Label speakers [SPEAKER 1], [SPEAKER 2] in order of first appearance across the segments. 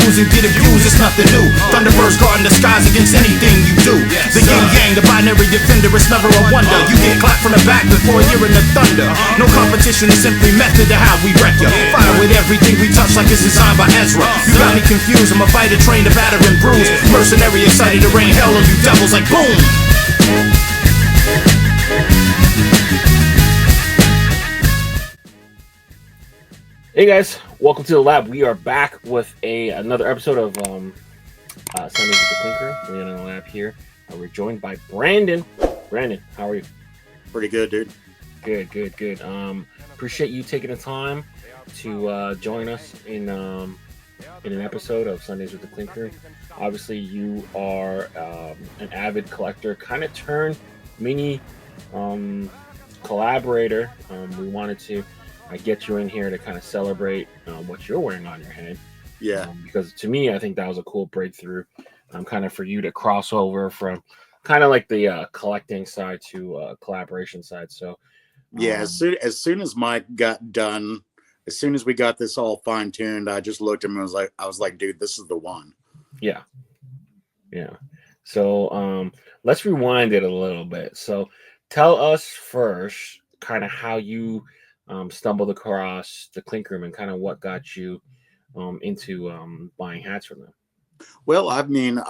[SPEAKER 1] use and get abused, it's nothing new. Thunderbirds guarding the skies against anything you do. The yin yang, the binary defender, it's never a wonder. You get clapped from the back before hearing the thunder. No competition, it's simply method to how we wreck ya. Fire with everything we touch like it's designed by Ezra. You got me confused, I'm a fighter trained to batter and bruise. Mercenary excited to rain hell on you devils like boom.
[SPEAKER 2] Hey guys, welcome to the lab. We are back with another episode of Sundaze with the Clink Room. We're in the lab here. We're joined by Brandon. Brandon, how are you?
[SPEAKER 3] Pretty good, dude.
[SPEAKER 2] Good. Appreciate you taking the time to join us in an episode of Sundaze with the Clink Room. Obviously, you are an avid collector, kind of turned mini collaborator. We wanted to get you in here to kind of celebrate what you're wearing on your head.
[SPEAKER 3] Yeah.
[SPEAKER 2] Because to me, I think that was a cool breakthrough, kind of for you to cross over from kind of like the collecting side to collaboration side. So
[SPEAKER 3] yeah, as soon as Mike got done, as soon as we got this all fine tuned, I just looked at him and I was like, dude, this is the one.
[SPEAKER 2] Yeah. So let's rewind it a little bit. So tell us first kind of how you stumbled across the Clink Room and kind of what got you into buying hats from them.
[SPEAKER 3] Well, I mean,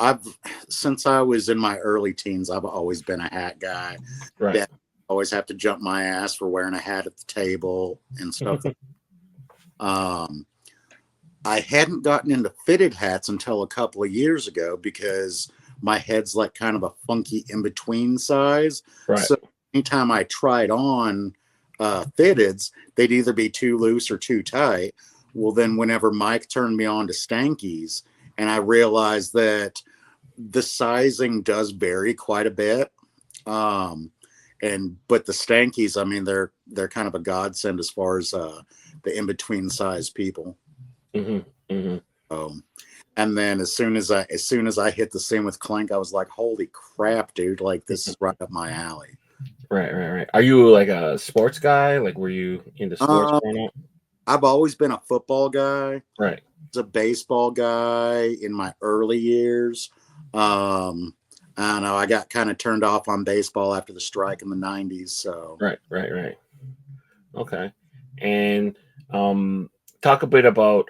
[SPEAKER 3] since I was in my early teens, I've always been a hat guy.
[SPEAKER 2] Right.
[SPEAKER 3] That always have to jump my ass for wearing a hat at the table and stuff. I hadn't gotten into fitted hats until a couple of years ago because my head's like kind of a funky in-between size.
[SPEAKER 2] Right.
[SPEAKER 3] So anytime I tried on fitteds, they'd either be too loose or too tight. Well, then whenever Mike turned me on to Stankies, and I realized that the sizing does vary quite a bit. But the Stankies, I mean, they're kind of a godsend as far as the in-between size people. And then as soon as I hit the scene with Clink, I was like, holy crap, dude, like this is right up my alley.
[SPEAKER 2] Right. Are you like a sports guy? Like, were you into sports growing up?
[SPEAKER 3] I've always been a football guy.
[SPEAKER 2] Right.
[SPEAKER 3] I was a baseball guy in my early years. I don't know. I got kind of turned off on baseball after the strike in the 90s. So
[SPEAKER 2] Right. Okay. And talk a bit about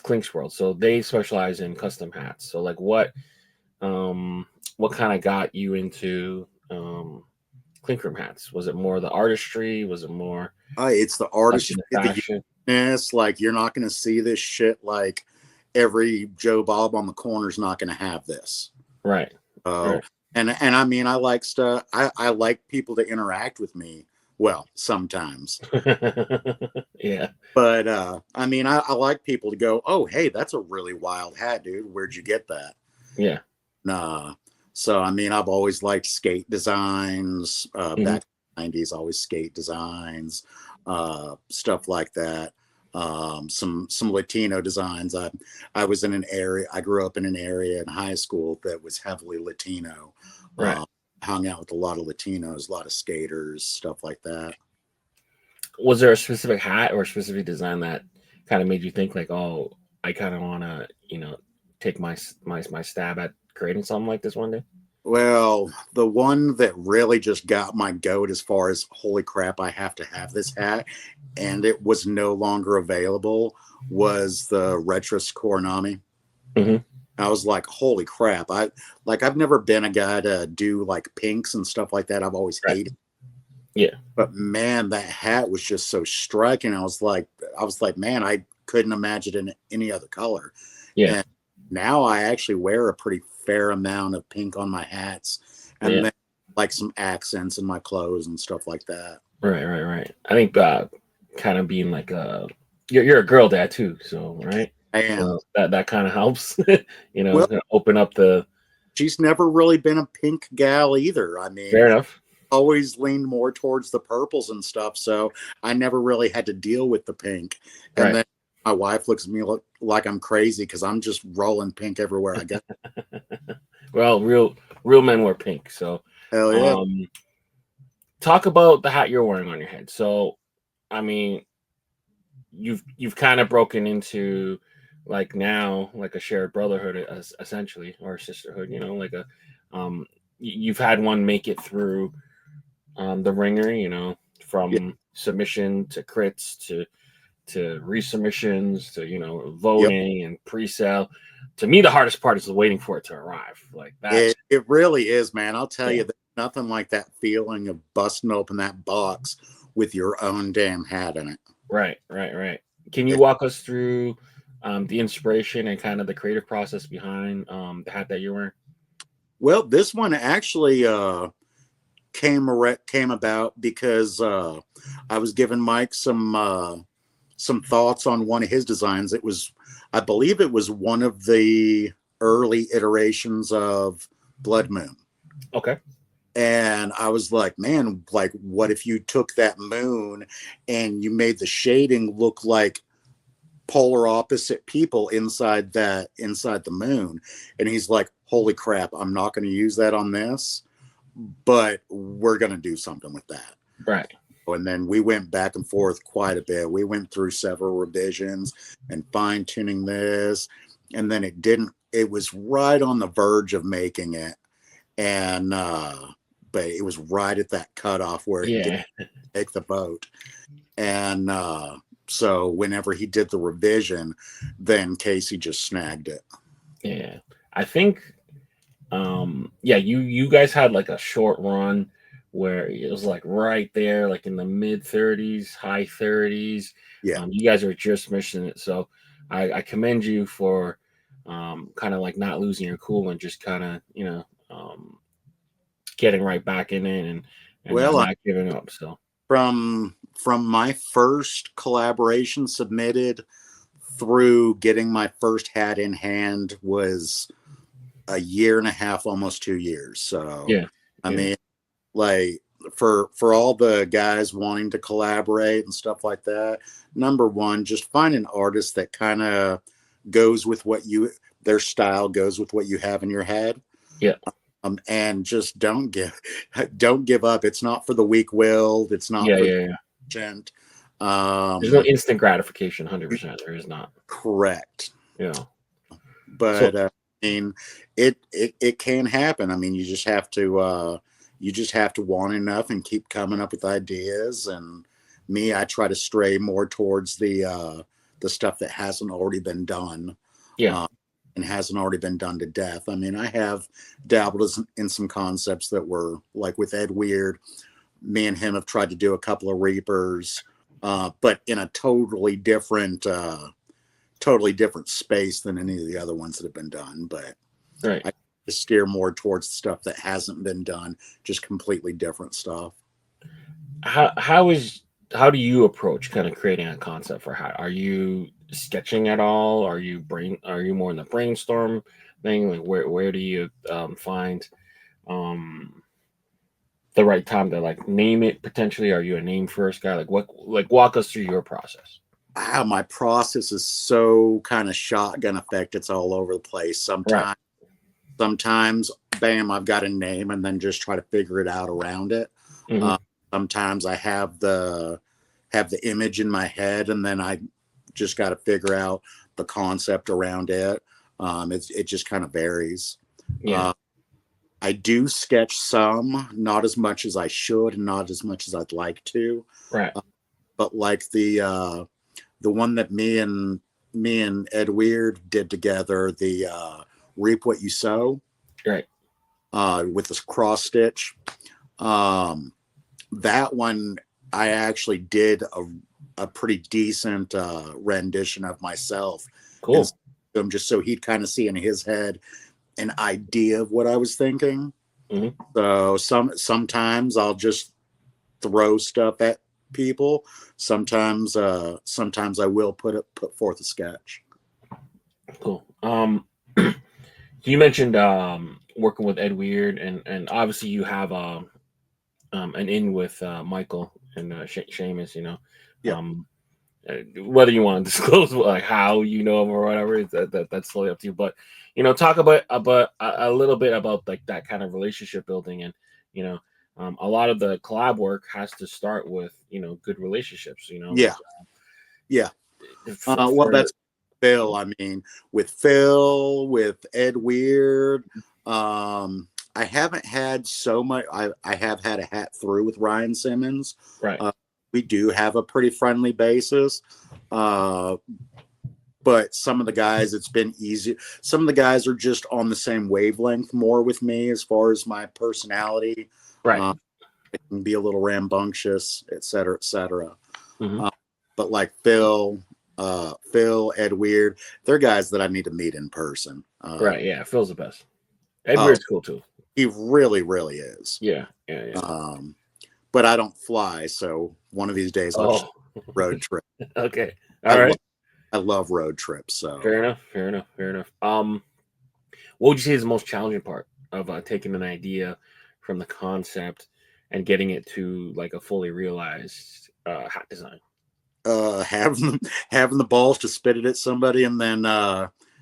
[SPEAKER 2] Clink's World. So they specialize in custom hats. So like what kind of got you into Clink Room hats? Was it more the artistry? Was it more
[SPEAKER 3] it's the artistry,
[SPEAKER 2] like
[SPEAKER 3] the uniqueness? Like you're not going to see this shit. Like every Joe Bob on the corner is not going to have this.
[SPEAKER 2] Right.
[SPEAKER 3] And I mean, I like stuff. I like people to interact with me. Well, sometimes.
[SPEAKER 2] Yeah.
[SPEAKER 3] But I mean, I like people to go, oh, hey, that's a really wild hat, dude. Where'd you get that?
[SPEAKER 2] Yeah.
[SPEAKER 3] Nah. So, I mean, I've always liked skate designs, back in the 90s, always skate designs, stuff like that. Some Latino designs. I was in an area, I grew up in an area in high school that was heavily Latino.
[SPEAKER 2] Right.
[SPEAKER 3] Hung out with a lot of Latinos, a lot of skaters, stuff like that.
[SPEAKER 2] Was there a specific hat or a specific design that kind of made you think like, oh, I kind of want to, take my stab at creating something like this one day?
[SPEAKER 3] Well, the one that really just got my goat as far as holy crap, I have to have this hat, and it was no longer available, was the Retro Coronami. I was like, holy crap. I've never been a guy to do like pinks and stuff like that. I've always hated.
[SPEAKER 2] Yeah.
[SPEAKER 3] But man, that hat was just so striking. I was like, man, I couldn't imagine it in any other color.
[SPEAKER 2] Yeah.
[SPEAKER 3] And now I actually wear a pretty fair amount of pink on my hats, and then like some accents in my clothes and stuff like that.
[SPEAKER 2] Right. I think kind of being like you're a girl dad too, so right.
[SPEAKER 3] I am.
[SPEAKER 2] So that kind of helps, open up the.
[SPEAKER 3] She's never really been a pink gal either. I mean,
[SPEAKER 2] fair enough.
[SPEAKER 3] Always leaned more towards the purples and stuff, so I never really had to deal with the pink. And then my wife looks at me like I'm crazy because I'm just rolling pink everywhere I go.
[SPEAKER 2] Well, real men wear pink, so
[SPEAKER 3] hell yeah.
[SPEAKER 2] Talk about the hat you're wearing on your head. So, I mean, you've kind of broken into like now like a shared brotherhood essentially, or sisterhood, you know, like a you've had one make it through the ringer, you know,
[SPEAKER 3] Yeah.
[SPEAKER 2] from submission to crits to resubmissions to, you know,
[SPEAKER 3] Yep.
[SPEAKER 2] voting and pre-sale. To me, the hardest part is waiting for it to arrive. Like that's
[SPEAKER 3] It really is, man. I'll tell
[SPEAKER 2] yeah.
[SPEAKER 3] you, there's nothing like that feeling of busting open that box with your own damn hat in it.
[SPEAKER 2] Right. Can you walk us through the inspiration and kind of the creative process behind the hat that you're wearing?
[SPEAKER 3] Well, this one actually came about because I was giving Mike some thoughts on one of his designs. It was, I believe, it was one of the early iterations of Blood Moon.
[SPEAKER 2] Okay.
[SPEAKER 3] And I was like, man, like, what if you took that moon and you made the shading look like polar opposite people inside the moon? And he's like, holy crap, I'm not going to use that on this, but we're going to do something with that.
[SPEAKER 2] Right.
[SPEAKER 3] And then we went back and forth quite a bit. We went through several revisions and fine tuning this. And then it was right on the verge of making it. And, but it was right at that cutoff where it didn't take the vote. And so whenever he did the revision, then Casey just snagged it.
[SPEAKER 2] Yeah. I think, you guys had like a short run where it was like right there, like in the mid 30s, high 30s.
[SPEAKER 3] Yeah.
[SPEAKER 2] You guys are just missing it. So I commend you for kind of like not losing your cool and just kind of, you know, getting right back in it and not giving up. So
[SPEAKER 3] from my first collaboration submitted through getting my first hat in hand was a year and a half, almost 2 years. So I mean, like for all the guys wanting to collaborate and stuff like that, number one, just find an artist that kind of goes with their style goes with what you have in your head.
[SPEAKER 2] Yeah.
[SPEAKER 3] And just don't give up. It's not for the weak-willed. It's not for the gent.
[SPEAKER 2] There's no instant gratification. 100%. There is not.
[SPEAKER 3] Correct.
[SPEAKER 2] Yeah.
[SPEAKER 3] But I mean, it can happen. I mean, you just have to want enough and keep coming up with ideas. And me, I try to stray more towards the stuff that hasn't already been done.
[SPEAKER 2] Yeah.
[SPEAKER 3] And hasn't already been done to death. I mean, I have dabbled in some concepts that were like with Ed Weird. Me and him have tried to do a couple of Reapers, but in a totally different space than any of the other ones that have been done. But I steer more towards stuff that hasn't been done, just completely different stuff.
[SPEAKER 2] How do you approach kind of creating a concept for hat? Are you sketching at all? Are you more in the brainstorm thing? Like where do you find the right time to like name it potentially? Are you a name first guy? Like walk us through your process.
[SPEAKER 3] Wow, my process is so kind of shotgun effect. It's all over the place. Sometimes, bam, I've got a name and then just try to figure it out around it.
[SPEAKER 2] Mm-hmm.
[SPEAKER 3] Sometimes I have the image in my head and then I just got to figure out the concept around it. It just kind of varies.
[SPEAKER 2] Yeah.
[SPEAKER 3] I do sketch some, not as much as I should and not as much as I'd like to.
[SPEAKER 2] Right.
[SPEAKER 3] But like the one that me and Ed Weird did together, the Reap What You Sow.
[SPEAKER 2] Right.
[SPEAKER 3] With this cross stitch. That one I actually did a pretty decent rendition of myself.
[SPEAKER 2] Cool.
[SPEAKER 3] Just so he'd kind of see in his head an idea of what I was thinking.
[SPEAKER 2] Mm-hmm.
[SPEAKER 3] So sometimes I'll just throw stuff at people. Sometimes I will put forth a sketch.
[SPEAKER 2] Cool. You mentioned working with Ed Weird, and obviously you have an in with Michael and Seamus, you know.
[SPEAKER 3] Yeah.
[SPEAKER 2] Whether you want to disclose like how you know him or whatever, that's totally up to you. But you know, talk about a little bit about like that kind of relationship building, and you know, a lot of the collab work has to start with, you know, good relationships. You know.
[SPEAKER 3] Yeah. Well, that's Phil, I mean, with Phil, with Ed Weird, I haven't had so much. I have had a hat through with Ryan Simmons.
[SPEAKER 2] Right.
[SPEAKER 3] We do have a pretty friendly basis. But some of the guys, it's been easy. Some of the guys are just on the same wavelength more with me as far as my personality.
[SPEAKER 2] Right.
[SPEAKER 3] It can be a little rambunctious, et cetera, et cetera.
[SPEAKER 2] Mm-hmm.
[SPEAKER 3] But like Phil, Ed Weird, they're guys that I need to meet in person.
[SPEAKER 2] Right. Yeah. Phil's the best. Ed Weird's cool too.
[SPEAKER 3] He really, really is.
[SPEAKER 2] Yeah. Yeah. Yeah.
[SPEAKER 3] But I don't fly, so one of these days I'll just road trip.
[SPEAKER 2] Okay. All right.
[SPEAKER 3] I love road trips. So
[SPEAKER 2] Fair enough. What would you say is the most challenging part of taking an idea from the concept and getting it to like a fully realized hat design?
[SPEAKER 3] Having the balls to spit it at somebody and then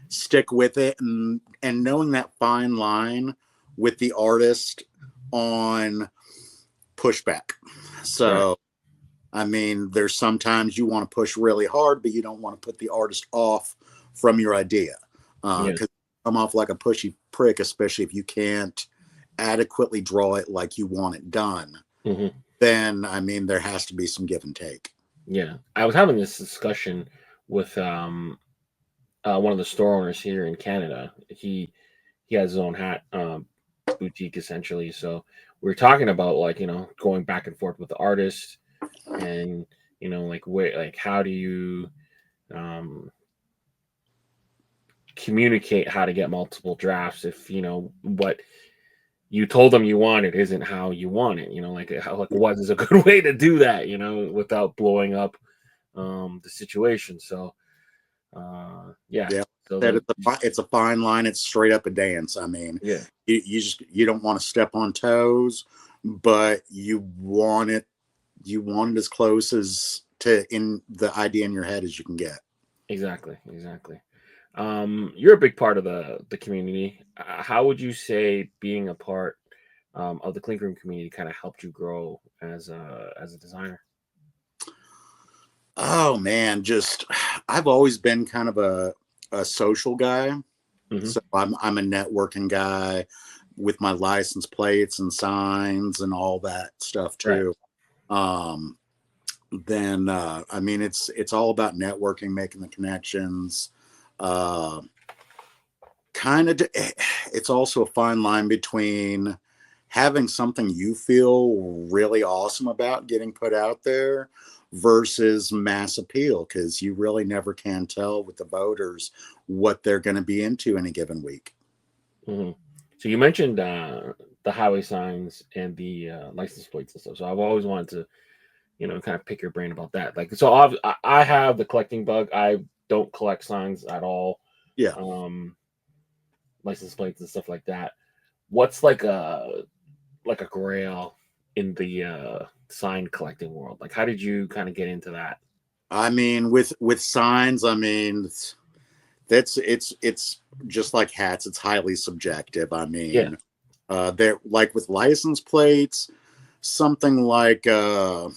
[SPEAKER 3] stick with it, and knowing that fine line with the artist on pushback. So right. I mean, there's sometimes you want to push really hard, but you don't want to put the artist off from your idea, because you come off like a pushy prick, especially if you can't adequately draw it like you want it done.
[SPEAKER 2] Mm-hmm.
[SPEAKER 3] Then I mean, there has to be some give and take.
[SPEAKER 2] Yeah, I was having this discussion with one of the store owners here in Canada. He has his own hat boutique essentially. So we were talking about like, you know, going back and forth with the artist, and you know, like where, like how do you communicate how to get multiple drafts if, you know, what you told them you wanted isn't how you want it, you know, like how, like what is a good way to do that, you know, without blowing up the situation. So yeah. So
[SPEAKER 3] it's a fine line. It's straight up a dance. I mean,
[SPEAKER 2] yeah,
[SPEAKER 3] you don't want to step on toes, but you want it as close as to in the idea in your head as you can get.
[SPEAKER 2] Exactly. You're a big part of the community. How would you say being a part of the Clink Room community kind of helped you grow as a designer?
[SPEAKER 3] Oh man, I've always been kind of a social guy.
[SPEAKER 2] Mm-hmm.
[SPEAKER 3] So I'm a networking guy with my license plates and signs and all that stuff too. Right. Then I mean, it's all about networking, making the connections. It's also a fine line between having something you feel really awesome about getting put out there versus mass appeal, because you really never can tell with the voters what they're going to be into in a given week.
[SPEAKER 2] Mm-hmm. So you mentioned the highway signs and the license plates and stuff. So I've always wanted to, you know, kind of pick your brain about that. Like, so I have the collecting bug. I don't collect signs at all.
[SPEAKER 3] Yeah.
[SPEAKER 2] License plates and stuff like that. What's like a grail in the sign collecting world? Like, how did you kind of get into that?
[SPEAKER 3] I mean, with signs, I mean, it's just like hats. It's highly subjective. I mean, they're like with license plates, something like the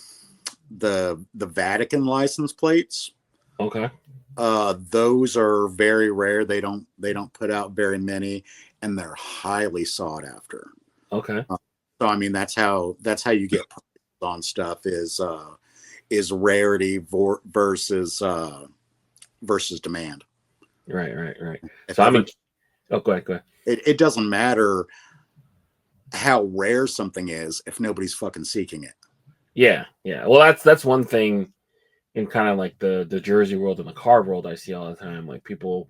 [SPEAKER 3] Vatican license plates.
[SPEAKER 2] Okay.
[SPEAKER 3] Those are very rare. They don't put out very many, and they're highly sought after.
[SPEAKER 2] Okay.
[SPEAKER 3] So I mean, that's how you get on stuff is rarity versus demand.
[SPEAKER 2] Right. So I mean, go ahead.
[SPEAKER 3] It doesn't matter how rare something is if nobody's fucking seeking it.
[SPEAKER 2] Yeah. Well, that's one thing in kind of like the Jersey world and the car world I see all the time. Like people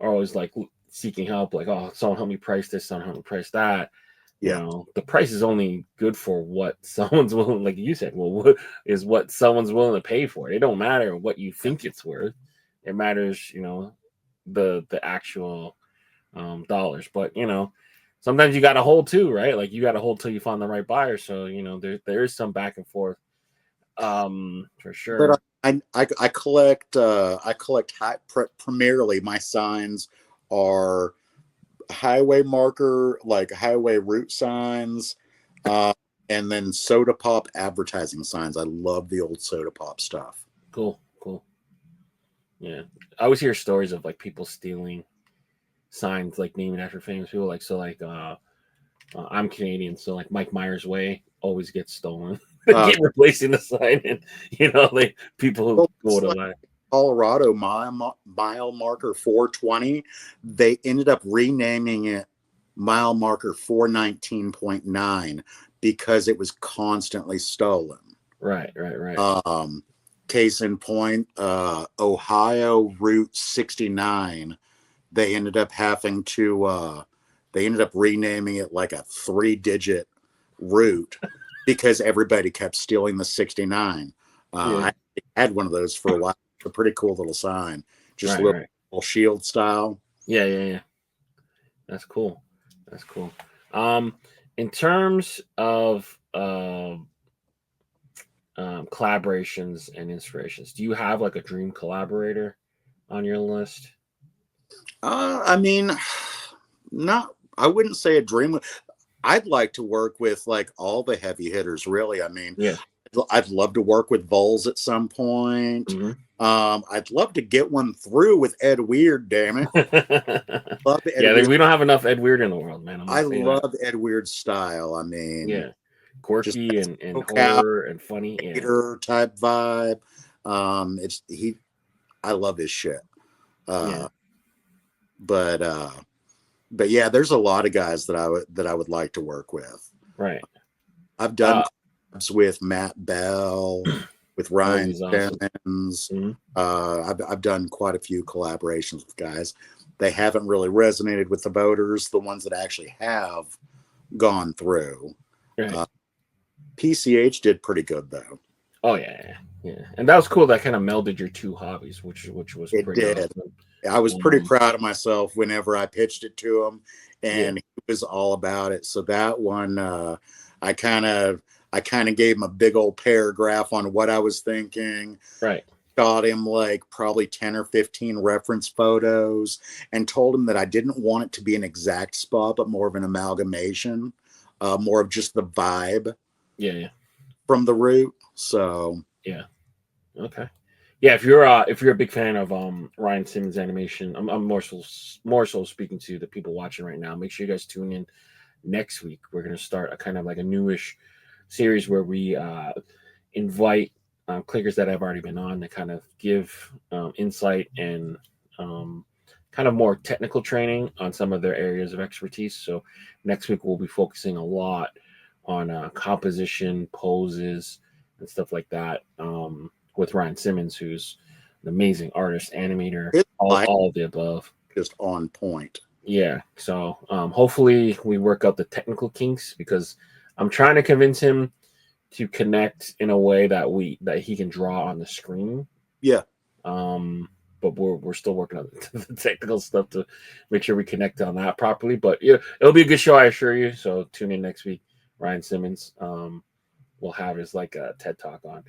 [SPEAKER 2] are always like seeking help, like, oh, someone help me price this, someone help me price that.
[SPEAKER 3] Yeah.
[SPEAKER 2] You know, the price is only good for what someone's willing, like you said, what someone's willing to pay for it. It don't matter what you think it's worth. It matters, you know, the actual dollars. But, you know, sometimes you got to hold too, right? Like you got to hold till you find the right buyer. So, you know, there is some back and forth, for sure.
[SPEAKER 3] But I collect primarily my signs are highway marker, like highway route signs, and then soda pop advertising signs. I love the old soda pop stuff.
[SPEAKER 2] Cool. Yeah. I always hear stories of like people stealing signs, like naming after famous people. Like, so like, I'm Canadian, so like Mike Myers Way always gets stolen. They
[SPEAKER 3] Uh,
[SPEAKER 2] get replacing the sign, and like people who
[SPEAKER 3] well,
[SPEAKER 2] go
[SPEAKER 3] it's
[SPEAKER 2] to
[SPEAKER 3] like
[SPEAKER 2] lie.
[SPEAKER 3] Colorado mile marker 420. They ended up renaming it mile marker 419.9 because it was constantly stolen.
[SPEAKER 2] Right, right, right.
[SPEAKER 3] Case in point, Ohio Route 69. They ended up having to. They ended up renaming it like a 3-digit route because everybody kept stealing the 69.
[SPEAKER 2] Yeah.
[SPEAKER 3] I had one of those for a while. A pretty cool little sign, just a
[SPEAKER 2] Right, right.
[SPEAKER 3] little shield style.
[SPEAKER 2] Yeah, yeah, yeah. That's cool. That's cool. In terms of collaborations and inspirations, do you have like a dream collaborator on your list?
[SPEAKER 3] I mean, not. I wouldn't say a dream. I'd like to work with like all the heavy hitters. Really, I mean,
[SPEAKER 2] Yeah.
[SPEAKER 3] I'd love to work with Vols at some point.
[SPEAKER 2] Mm-hmm.
[SPEAKER 3] I'd love to get one through with Ed Weird. Damn it, love Ed
[SPEAKER 2] Yeah,
[SPEAKER 3] Weird.
[SPEAKER 2] we don't have enough Ed Weird in the world, man. I'm
[SPEAKER 3] I
[SPEAKER 2] gonna say that.
[SPEAKER 3] love Ed Weird's style. I mean,
[SPEAKER 2] Yeah,
[SPEAKER 3] just
[SPEAKER 2] quirky and
[SPEAKER 3] cow
[SPEAKER 2] horror and funny. Yeah,
[SPEAKER 3] type vibe. It's he. I love his shit.
[SPEAKER 2] yeah,
[SPEAKER 3] But yeah, there's a lot of guys that I would like to work with.
[SPEAKER 2] right.
[SPEAKER 3] I've done collabs with Matt Bell, with Ryan
[SPEAKER 2] He's awesome.
[SPEAKER 3] Simmons.
[SPEAKER 2] Mm-hmm.
[SPEAKER 3] I've done quite a few collaborations with guys. They haven't really resonated with the voters, the ones that actually have gone through.
[SPEAKER 2] Right.
[SPEAKER 3] PCH did pretty good though.
[SPEAKER 2] Oh yeah, yeah, and that was cool. That kind of melded your two hobbies, which was
[SPEAKER 3] It
[SPEAKER 2] pretty
[SPEAKER 3] did.
[SPEAKER 2] awesome.
[SPEAKER 3] I was pretty proud of myself whenever I pitched it to him, and he was all about it. So that one, I kind of gave him a big old paragraph on what I was thinking.
[SPEAKER 2] Right.
[SPEAKER 3] Shot him like probably 10 or 15 reference photos and told him that I didn't want it to be an exact spot, but more of an amalgamation, more of just the vibe.
[SPEAKER 2] Yeah, yeah.
[SPEAKER 3] From the route. So
[SPEAKER 2] yeah. Okay. Yeah, if you're a big fan of Ryan Simmons animation, I'm more so speaking to the people watching right now. Make sure you guys tune in next week. We're gonna start a kind of like a newish series where we invite clickers that have already been on to kind of give insight and kind of more technical training on some of their areas of expertise. So next week we'll be focusing a lot on composition, poses, and stuff like that. With Ryan Simmons, who's an amazing artist, animator, all of the above.
[SPEAKER 3] Just on point.
[SPEAKER 2] Yeah. So hopefully we work out the technical kinks because I'm trying to convince him to connect in a way that he can draw on the screen.
[SPEAKER 3] Yeah.
[SPEAKER 2] But we're still working on the technical stuff to make sure we connect on that properly. But yeah, it'll be a good show, I assure you. So tune in next week. Ryan Simmons will have his like a TED talk on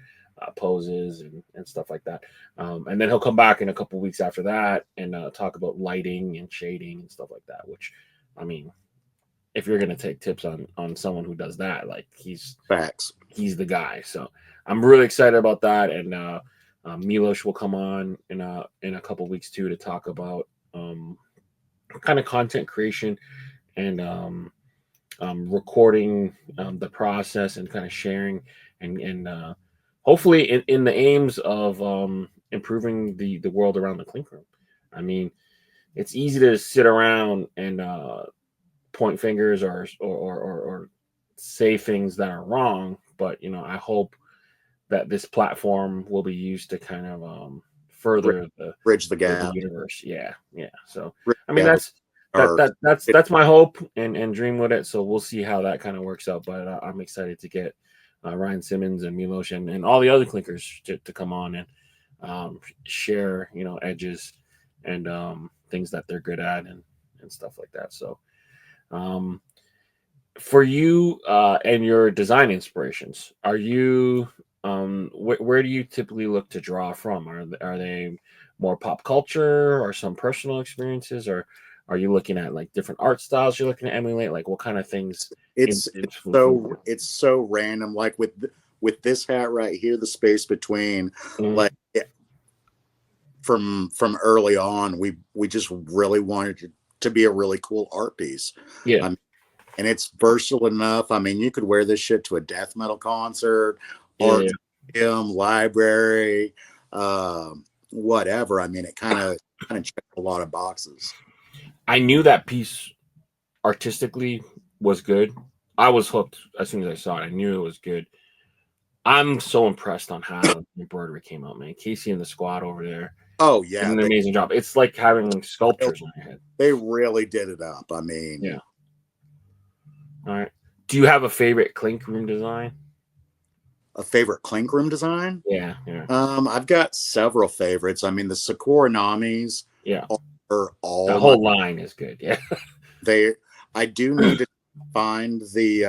[SPEAKER 2] poses and stuff like that. And then he'll come back in a couple weeks after that and talk about lighting and shading and stuff like that, which, I mean, if you're going to take tips on someone who does that, like he's the guy. So I'm really excited about that. And Milos will come on in a couple weeks too, to talk about kind of content creation and recording the process and kind of sharing and hopefully in the aims of improving the world around the Clink Room. I mean, it's easy to sit around and point fingers or say things that are wrong, but I hope that this platform will be used to kind of further
[SPEAKER 3] bridge the gap,
[SPEAKER 2] the universe. Yeah. So
[SPEAKER 3] I
[SPEAKER 2] mean that's my hope and dream with it. So we'll see how that kind of works out. But I'm excited to get Ryan Simmons and Milos and all the other clinkers to come on and share edges and things that they're good at and stuff like that. So for you and your design inspirations, are you where do you typically look to draw from? Are they more pop culture or some personal experiences, or are you looking at like different art styles you're looking to emulate? Like what kind of things?
[SPEAKER 3] It's so random. Like with this hat right here, the space between like from early on, we just really wanted it to be a really cool art piece.
[SPEAKER 2] Yeah.
[SPEAKER 3] And it's versatile enough. I mean, you could wear this shit to a death metal concert, art museum, library, whatever. I mean, it kind of checked a lot of boxes.
[SPEAKER 2] I knew that piece artistically was good. I was hooked as soon as I saw it. I knew it was good. I'm so impressed on how the embroidery came out, man. Casey and the squad over there.
[SPEAKER 3] Oh yeah,
[SPEAKER 2] did an amazing job. It's like having sculptures on your head.
[SPEAKER 3] They really did it up. I mean,
[SPEAKER 2] yeah. All right. Do you have a favorite Clink Room design?
[SPEAKER 3] A favorite Clink Room design?
[SPEAKER 2] Yeah.
[SPEAKER 3] I've got several favorites. I mean, the Sakura Namis.
[SPEAKER 2] Yeah.
[SPEAKER 3] Are all
[SPEAKER 2] the whole line is good. Yeah.
[SPEAKER 3] I do need to find the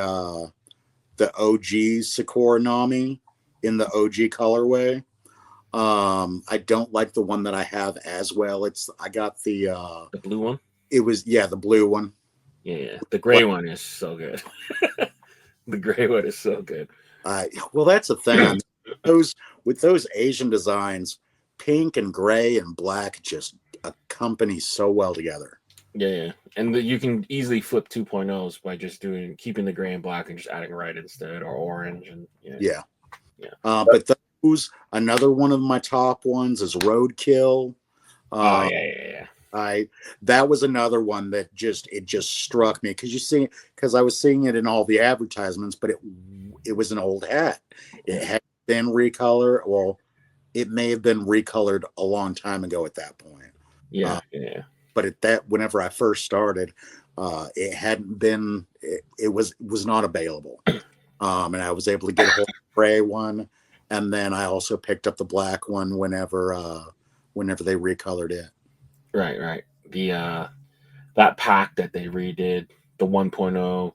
[SPEAKER 3] OG Sakura Nami in the OG colorway. I don't like the one that I have as well. I got the
[SPEAKER 2] blue one.
[SPEAKER 3] It was the blue one.
[SPEAKER 2] Yeah. The gray one is so good. The gray one is so good.
[SPEAKER 3] Well, that's the thing. With those Asian designs, pink and gray and black just accompany so well together.
[SPEAKER 2] Yeah. And you can easily flip 2.0s by just keeping the gray and black and just adding red instead, or orange. And
[SPEAKER 3] yeah. But those, another one of my top ones is Roadkill.
[SPEAKER 2] Yeah.
[SPEAKER 3] That was another one that just struck me because I was seeing it in all the advertisements, but it was an old hat. It had been recolored. Well, it may have been recolored a long time ago at that point.
[SPEAKER 2] Yeah.
[SPEAKER 3] But whenever I first started, it hadn't been. It was not available, and I was able to get a whole gray one, and then I also picked up the black one whenever they recolored it.
[SPEAKER 2] Right. The that pack that they redid, the 1.0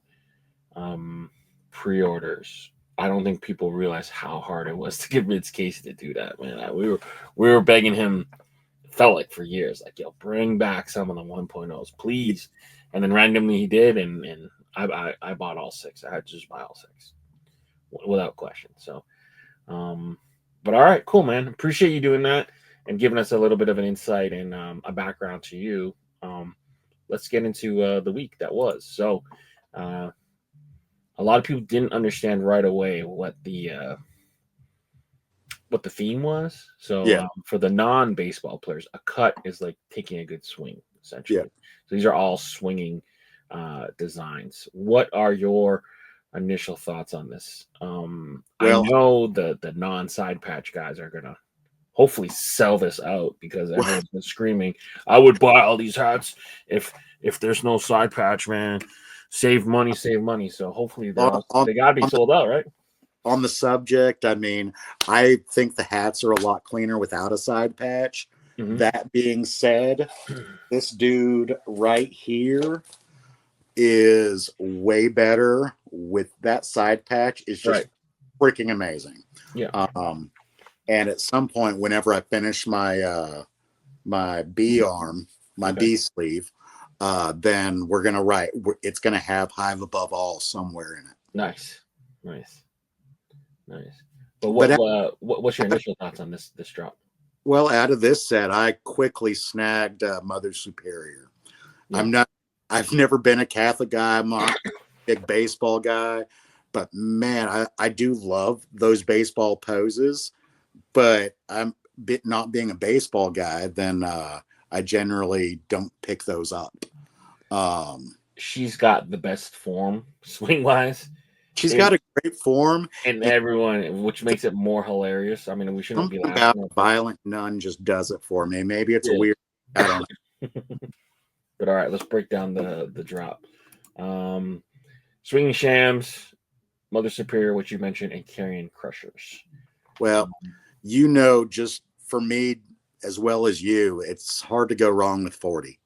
[SPEAKER 2] pre-orders. I don't think people realize how hard it was to get Ritz Casey to do that, man. We were begging him, felt like for years, like, yo, bring back some of the 1.0s, please. And then randomly he did, and I bought all 6. I had to just buy all 6 without question. So, but all right, cool, man. Appreciate you doing that and giving us a little bit of an insight and a background to you. Let's get into the week that was. So, a lot of people didn't understand right away what the theme was. So for the non-baseball players, a cut is like taking a good swing, essentially.
[SPEAKER 3] Yeah.
[SPEAKER 2] So these are all swinging designs. What are your initial thoughts on this? I know the non-side patch guys are gonna hopefully sell this out because everyone's been screaming, I would buy all these hats if there's no side patch, man. Save money. So hopefully they gotta be sold out, right?
[SPEAKER 3] On the subject, I mean, I think the hats are a lot cleaner without a side patch. Mm-hmm. That being said, this dude right here is way better with that side patch. It's just freaking amazing.
[SPEAKER 2] Yeah.
[SPEAKER 3] And at some point, whenever I finish my my B arm, my B sleeve, then we're gonna it's gonna have Hive Above All somewhere in it.
[SPEAKER 2] Nice. But what's your initial thoughts on this drop?
[SPEAKER 3] Well, out of this set, I quickly snagged Mother Superior. Yeah. I've never been a Catholic guy. I'm not a big baseball guy, but man, I do love those baseball poses. But I'm not being a baseball guy, then I generally don't pick those up.
[SPEAKER 2] She's got the best form swing wise.
[SPEAKER 3] She's got a great form,
[SPEAKER 2] and everyone, which makes it more hilarious. I mean, we shouldn't be laughing
[SPEAKER 3] about Violent Nun just does it for me. Maybe it's a weird. I don't know.
[SPEAKER 2] But all right, let's break down the drop. Swinging Shams, Mother Superior, which you mentioned, and Carrion Crushers.
[SPEAKER 3] Well, just for me as well as you, it's hard to go wrong with 40.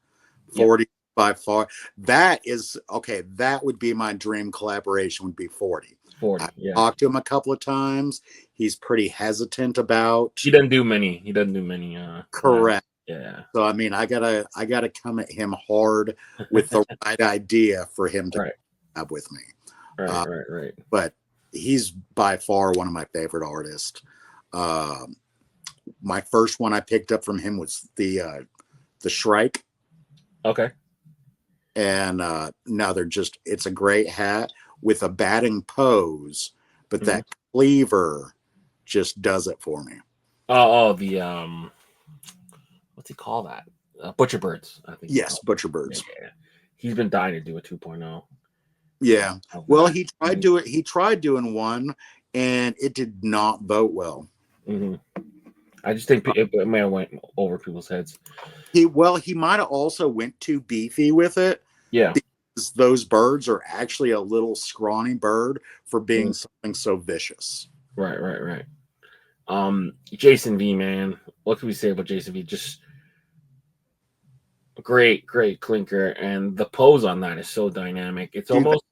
[SPEAKER 3] 40 by far. That is okay. That would be my dream collaboration. Would be 40. I talked to him a couple of times. He's pretty hesitant about.
[SPEAKER 2] He doesn't do many.
[SPEAKER 3] Correct.
[SPEAKER 2] Yeah.
[SPEAKER 3] So I mean, I gotta come at him hard with the right idea for him to have with me.
[SPEAKER 2] Right.
[SPEAKER 3] But he's by far one of my favorite artists. My first one I picked up from him was the Shrike.
[SPEAKER 2] Okay.
[SPEAKER 3] And now it's a great hat with a batting pose, but that cleaver just does it for me.
[SPEAKER 2] The what's he call that? Butcher Birds, I think.
[SPEAKER 3] Yes, Butcher Birds.
[SPEAKER 2] Yeah. He's been dying to do a 2.0.
[SPEAKER 3] Yeah. Well, he tried doing one, and it did not vote well.
[SPEAKER 2] Mm-hmm. I just think it may have went over people's heads.
[SPEAKER 3] He might have also went too beefy with it.
[SPEAKER 2] Yeah.
[SPEAKER 3] Because those birds are actually a little scrawny bird for being something so vicious.
[SPEAKER 2] Right. Jason V, man. What can we say about Jason V? Just great clinker, and the pose on that is so dynamic. It's almost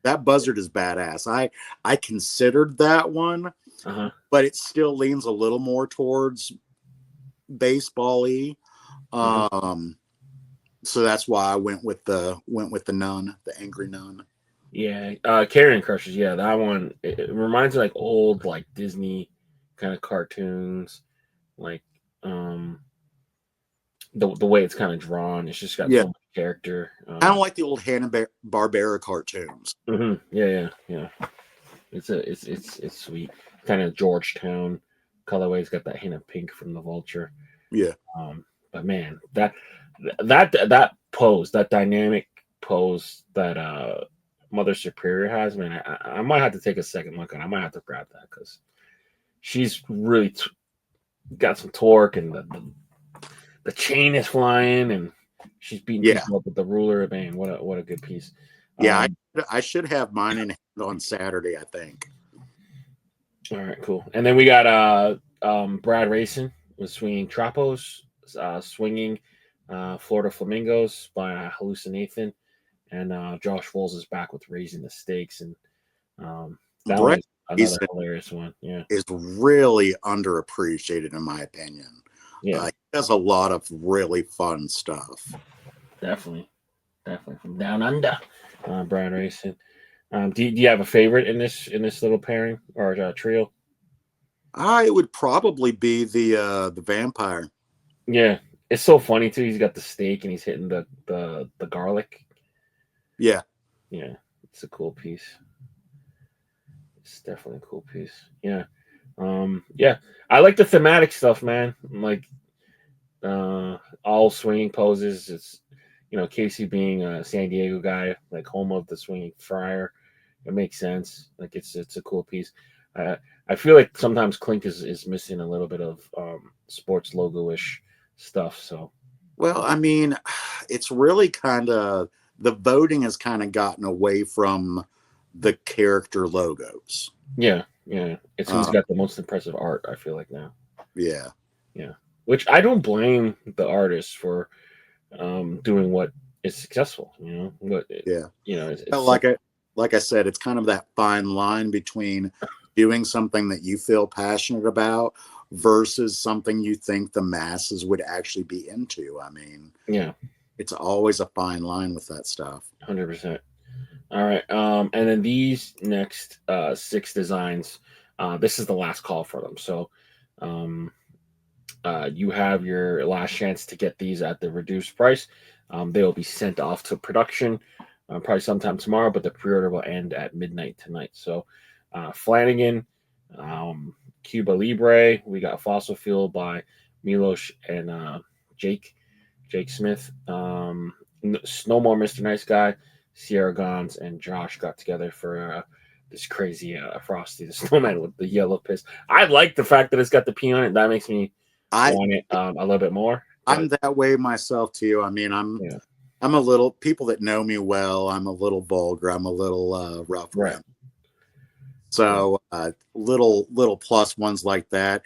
[SPEAKER 3] that buzzard is badass. I considered that one, but it still leans a little more towards baseball-y. So that's why I went with the nun, the angry nun.
[SPEAKER 2] Yeah, Carrion Crushers. Yeah, that one. It reminds me like old like Disney kind of cartoons, like the way it's kind of drawn. It's just got so much character.
[SPEAKER 3] I don't like the old Hanna-Barbera cartoons.
[SPEAKER 2] Yeah. It's sweet. Kind of Georgetown colorways. Got that hint of pink from the vulture.
[SPEAKER 3] Yeah.
[SPEAKER 2] But man, that pose, that dynamic pose that Mother Superior has, man, I might have to take a second look at it. I might have to grab that because she's really got some torque, and the chain is flying, and she's beating people up with the ruler. Man, what a good piece.
[SPEAKER 3] Yeah, I should have mine in hand on Saturday, I think.
[SPEAKER 2] All right, cool. And then we got Brad Racing with Swinging Trapos, Swinging Florida Flamingos by Hallucinathan, and Josh Foles is back with Raising the Stakes, and that was another hilarious one. Yeah,
[SPEAKER 3] is really underappreciated in my opinion.
[SPEAKER 2] Yeah,
[SPEAKER 3] he does a lot of really fun stuff.
[SPEAKER 2] Definitely from down under. Brad Racing. Do you have a favorite in this little pairing or trio?
[SPEAKER 3] It would probably be the vampire.
[SPEAKER 2] Yeah, it's so funny too. He's got the steak and he's hitting the garlic.
[SPEAKER 3] Yeah,
[SPEAKER 2] it's a cool piece. It's definitely a cool piece. Yeah, I like the thematic stuff, man. Like all swinging poses. It's Casey being a San Diego guy, like home of the swinging friar. It makes sense. Like it's a cool piece. I feel like sometimes Clink is missing a little bit of sports logo-ish stuff. So,
[SPEAKER 3] well, I mean, it's really kind of the voting has kind of gotten away from the character logos.
[SPEAKER 2] Yeah. It's who's got the most impressive art. I feel like now.
[SPEAKER 3] Yeah.
[SPEAKER 2] Which I don't blame the artists for doing what is successful.
[SPEAKER 3] Like I said, it's kind of that fine line between doing something that you feel passionate about versus something you think the masses would actually be into. I mean, it's always a fine line with that stuff.
[SPEAKER 2] 100%. All right. And then these next 6 designs, this is the last call for them. So you have your last chance to get these at the reduced price. They will be sent off to production probably sometime tomorrow, but the pre-order will end at midnight tonight. So Flanagan, Cuba Libre, we got Fossil Fuel by Milos and Jake Smith. No More Mr. Nice Guy, Sierra Gons, and Josh got together for this crazy Frosty the Snowman with the yellow piss. I like the fact that it's got the P on it. That makes me want it a little bit more.
[SPEAKER 3] I'm that way myself too. I mean, I'm a little, people that know me well, I'm a little vulgar. I'm a little rough.
[SPEAKER 2] Right.
[SPEAKER 3] So little plus ones like that,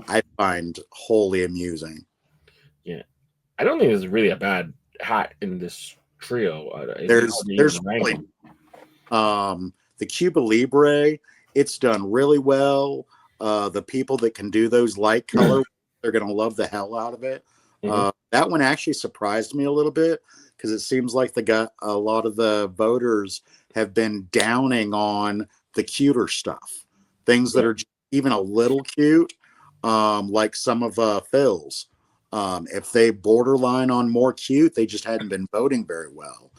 [SPEAKER 3] I find wholly amusing.
[SPEAKER 2] Yeah. I don't think there's really a bad hat in this trio.
[SPEAKER 3] There's really, the Cuba Libre, it's done really well. The people that can do those light color, they're going to love the hell out of it. That one actually surprised me a little bit because it seems like a lot of the voters have been downing on the cuter stuff, things that are even a little cute. like some of Phil's. If they borderline on more cute, they just hadn't been voting very well.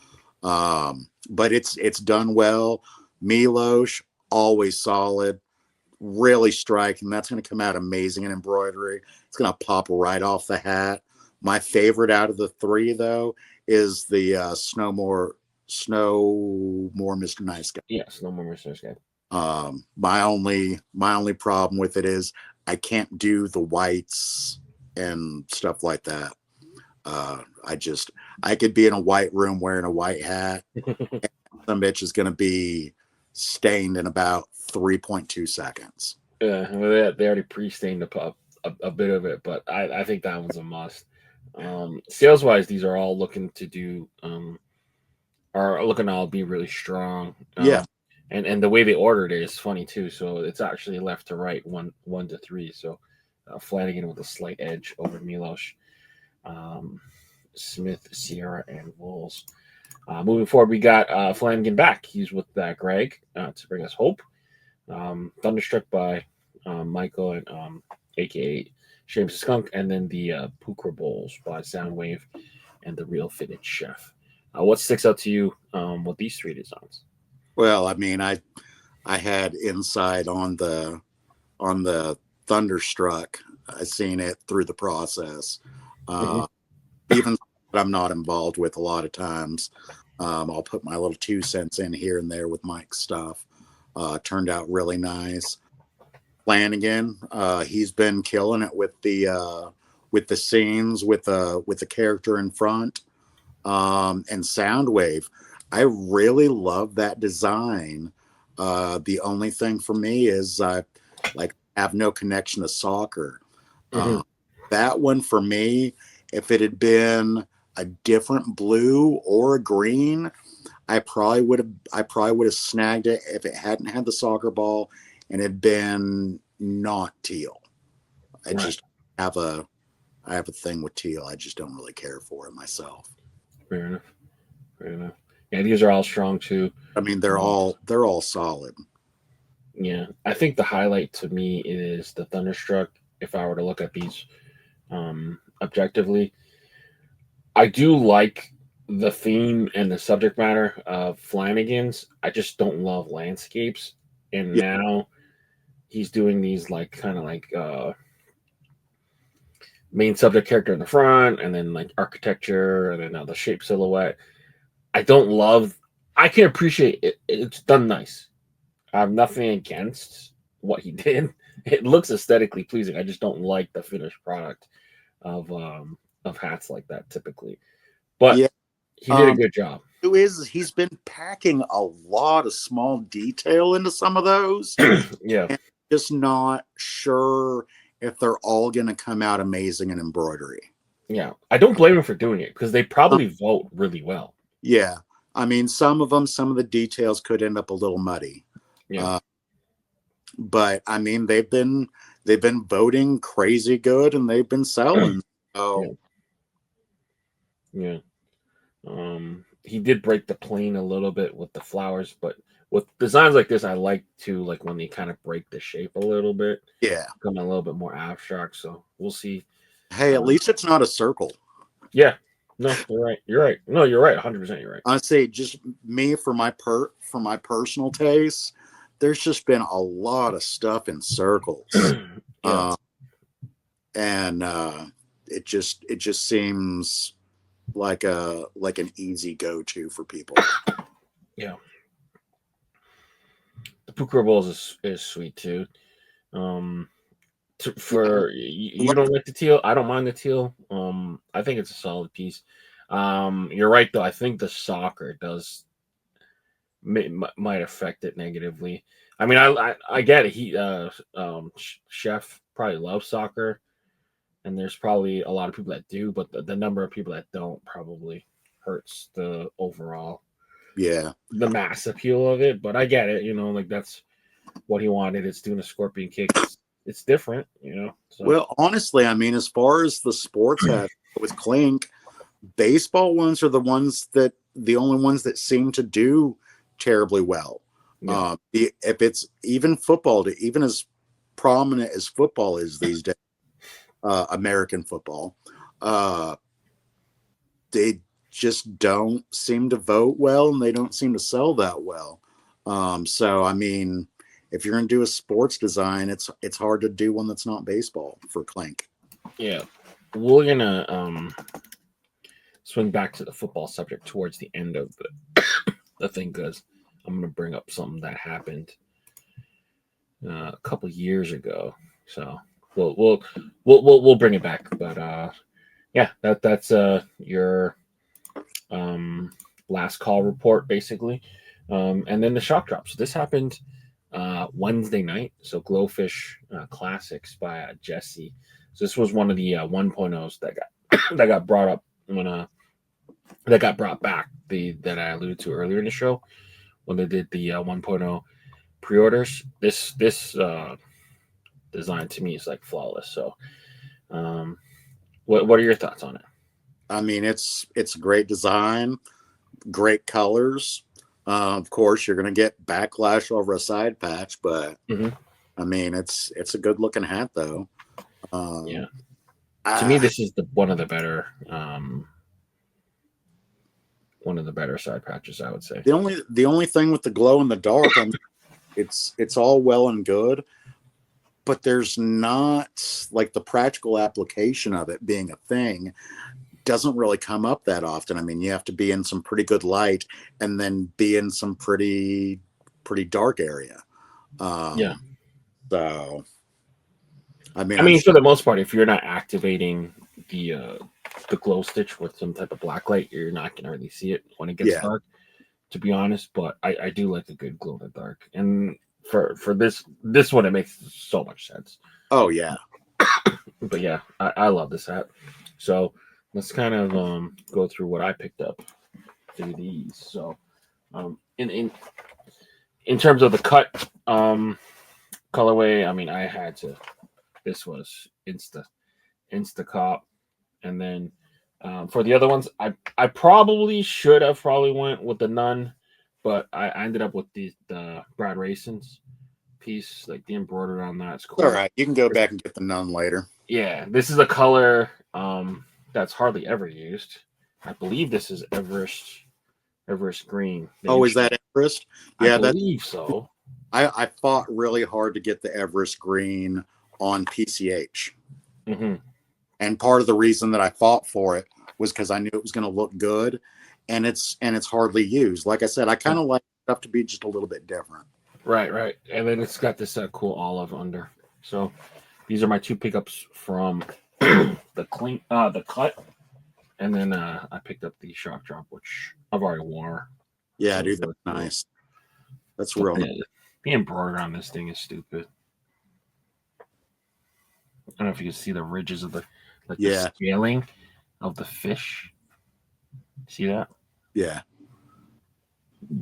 [SPEAKER 3] But it's done well. Milosh, always solid, really striking. That's going to come out amazing in embroidery. It's going to pop right off the hat. My favorite out of the three, though, is the Snowmore Mr. Nice Guy.
[SPEAKER 2] Yeah, Snowmore Mr. Nice Guy.
[SPEAKER 3] My only problem with it is I can't do the whites and stuff like that. I could be in a white room wearing a white hat. And some bitch is going to be stained in about 3.2 seconds.
[SPEAKER 2] Yeah, well, they already pre-stained a bit of it, but I think that one's a must. Sales wise, these are all looking to do are looking to all be really strong.
[SPEAKER 3] Yeah.
[SPEAKER 2] And the way they ordered it is funny too. So it's actually left to right, one to three. So Flanagan with a slight edge over Milosh, Smith, Sierra, and Wolves. Moving forward, we got Flanagan back. He's with Greg to bring us hope. Thunderstruck by Michael and aka James Skunk, and then the Pukra Bowls by Soundwave and the Real Fitted Chef. What sticks out to you with these three designs?
[SPEAKER 3] Well, I mean, I had insight on the Thunderstruck. I seen it through the process. Even I'm not involved with a lot of times. I'll put my little 2 cents in here and there with Mike's stuff. Turned out really nice. Flanagan, he's been killing it with the scenes with the character in front. And Soundwave, I really love that design. The only thing for me is I have no connection to soccer. That one for me, if it had been a different blue or a green, I probably would have snagged it if it hadn't had the soccer ball and had been not teal. I just have a thing with teal. I just don't really care for it myself.
[SPEAKER 2] Fair enough. Yeah, these are all strong too.
[SPEAKER 3] I mean, they're all solid.
[SPEAKER 2] Yeah, I think the highlight to me is the Thunderstruck. If I were to look at these objectively, I do like the theme and the subject matter of Flanagan's. I just don't love landscapes. And now he's doing these kind of main subject character in the front, and then architecture, and then the shape silhouette. I can appreciate it. It's done nice. I have nothing against what he did. It looks aesthetically pleasing. I just don't like the finished product of hats like that typically. But he did a good job.
[SPEAKER 3] He's been packing a lot of small detail into some of those.
[SPEAKER 2] Yeah.
[SPEAKER 3] And just not sure if they're all going to come out amazing in embroidery.
[SPEAKER 2] Yeah. I don't blame him for doing it because they probably vote really well.
[SPEAKER 3] Yeah. I mean, some of the details could end up a little muddy.
[SPEAKER 2] Yeah.
[SPEAKER 3] But I mean, they've been voting crazy good and they've been selling. So
[SPEAKER 2] yeah. He did break the plane a little bit with the flowers, but with designs like this, I like to when they kind of break the shape a little bit.
[SPEAKER 3] Yeah.
[SPEAKER 2] Become a little bit more abstract. So we'll see.
[SPEAKER 3] Hey, at least it's not a circle.
[SPEAKER 2] Yeah. No, you're right. No, you're right. 100% you're right.
[SPEAKER 3] I say just me for my personal taste, there's just been a lot of stuff in circles.
[SPEAKER 2] Yeah.
[SPEAKER 3] And it just seems like an easy go-to for people.
[SPEAKER 2] Yeah. The Pukra Bowls is sweet too. For you don't like the teal, I don't mind the teal. I think it's a solid piece. You're right though. I think the soccer might affect it negatively. I mean, I get it. Chef probably loves soccer, and there's probably a lot of people that do, but the number of people that don't probably hurts the overall.
[SPEAKER 3] Yeah,
[SPEAKER 2] the mass appeal of it. But I get it. That's what he wanted. It's doing a scorpion kick. It's different, So.
[SPEAKER 3] Well, honestly, I mean, as far as the sports hat with Clink, baseball ones are the only ones that seem to do terribly well.
[SPEAKER 2] Yeah.
[SPEAKER 3] If it's even football, even as prominent as football is these days, American football, they just don't seem to vote well, and they don't seem to sell that well. So I mean, if you're going to do a sports design, it's hard to do one that's not baseball for Clink.
[SPEAKER 2] Yeah, we're gonna swing back to the football subject towards the end of the thing, because I'm gonna bring up something that happened a couple years ago. So we'll bring it back. But yeah, that's your last call report basically, and then the shock drops. This happened Wednesday night. So Glowfish Classics by Jesse. So this was one of the 1.0s that got that got brought up when that got brought back, that I alluded to earlier in the show when they did the 1.0 pre-orders. This design to me is like flawless. So what are your thoughts on it?
[SPEAKER 3] I mean, it's a great design, great colors. Of course, you're going to get backlash over a side patch, but I mean, it's a good looking hat though.
[SPEAKER 2] Yeah, to me, this is one of the better side patches, I would say.
[SPEAKER 3] The only thing with the glow in the dark, it's all well and good, but there's not, like, the practical application of it being a thing doesn't really come up that often. I mean, you have to be in some pretty good light and then be in some pretty dark area.
[SPEAKER 2] Yeah.
[SPEAKER 3] So, I mean,
[SPEAKER 2] for the most part, if you're not activating the glow stitch with some type of black light, you're not going to really see it when it gets dark, to be honest. But I do like a good glow in the dark. And for this one, it makes so much sense.
[SPEAKER 3] Oh, yeah.
[SPEAKER 2] But yeah, I love this hat. So let's kind of go through what I picked up through these. So in terms of the cut colorway, I mean, I had to. This was Insta Cop, and then for the other ones, I probably should have went with the Nun, but I ended up with the Brad Racin's piece, like the embroidery on that. It's cool.
[SPEAKER 3] All right, you can go back and get the Nun later.
[SPEAKER 2] Yeah, this is a color that's hardly ever used. I believe this is Everest green.
[SPEAKER 3] Oh, is that Everest? Yeah,
[SPEAKER 2] I believe so.
[SPEAKER 3] I fought really hard to get the Everest green on PCH. And part of the reason that I fought for it was because I knew it was going to look good, and it's hardly used. Like I said, I kind of like stuff to be just a little bit different. Right.
[SPEAKER 2] And then it's got this cool olive under. So these are my two pickups from the Clink, the cut, and then I picked up the shock drop, which I've already worn.
[SPEAKER 3] Yeah, so dude, that's nice. That's real.
[SPEAKER 2] The embroidery on this thing is stupid. I don't know if you can see the ridges of the scaling of the fish. See that?
[SPEAKER 3] Yeah.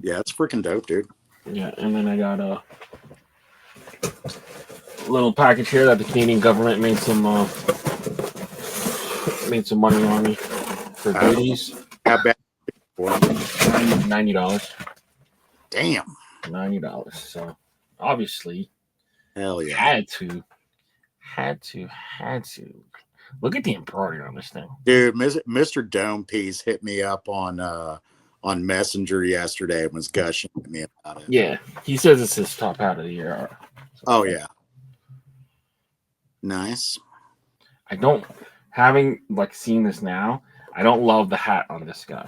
[SPEAKER 3] Yeah, it's freaking dope, dude.
[SPEAKER 2] Yeah, and then I got a little package here that the Canadian government made some money on me for duties.
[SPEAKER 3] How bad?
[SPEAKER 2] $90.
[SPEAKER 3] Damn.
[SPEAKER 2] $90. So obviously,
[SPEAKER 3] hell yeah,
[SPEAKER 2] had to. Look at the embroidery on this thing,
[SPEAKER 3] dude. Mr. Dome Piece hit me up on Messenger yesterday and was gushing at me about it.
[SPEAKER 2] Yeah, he says it's his top hat of the year.
[SPEAKER 3] Oh yeah, nice.
[SPEAKER 2] Having seen this now, I don't love the hat on this guy.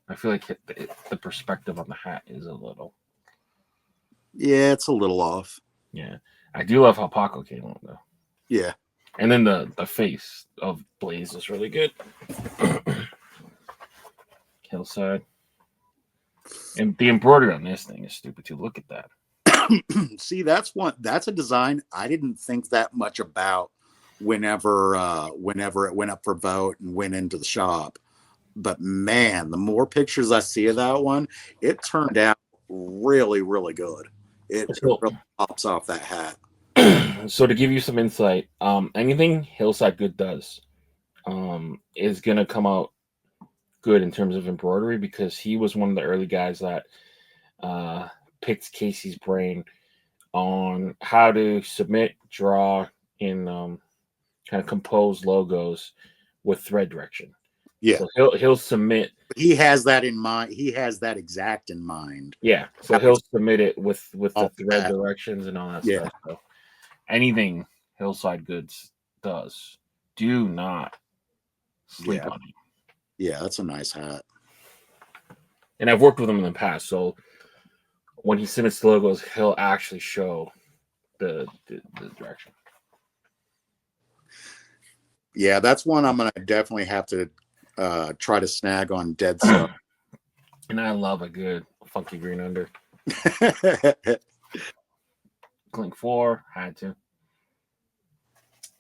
[SPEAKER 2] I feel like the perspective on the hat is a little.
[SPEAKER 3] Yeah, it's a little off.
[SPEAKER 2] Yeah, I do love how Paco came on though.
[SPEAKER 3] Yeah.
[SPEAKER 2] And then the face of Blaze is really good. Hillside. And the embroidery on this thing is stupid too. Look at that.
[SPEAKER 3] See, that's a design I didn't think that much about whenever it went up for vote and went into the shop. But man, the more pictures I see of that one, it turned out really, really good. It really pops off that hat.
[SPEAKER 2] So to give you some insight, anything Hillside Good does is going to come out good in terms of embroidery, because he was one of the early guys that picked Casey's brain on how to submit, draw, and kind of compose logos with thread direction.
[SPEAKER 3] Yeah.
[SPEAKER 2] So he'll submit.
[SPEAKER 3] He has that in mind. He has that exact in mind.
[SPEAKER 2] Yeah. So he'll submit it with the thread
[SPEAKER 3] that.
[SPEAKER 2] directions and all that
[SPEAKER 3] Yeah.
[SPEAKER 2] stuff. So anything Hillside Goods does, do not sleep on it.
[SPEAKER 3] Yeah, that's a nice hat.
[SPEAKER 2] And I've worked with him in the past, so when he submits the logos, he'll actually show the direction.
[SPEAKER 3] Yeah, that's one I'm gonna definitely have to try to snag on Dead Stuff.
[SPEAKER 2] And I love a good funky green under. Clink 4, had to.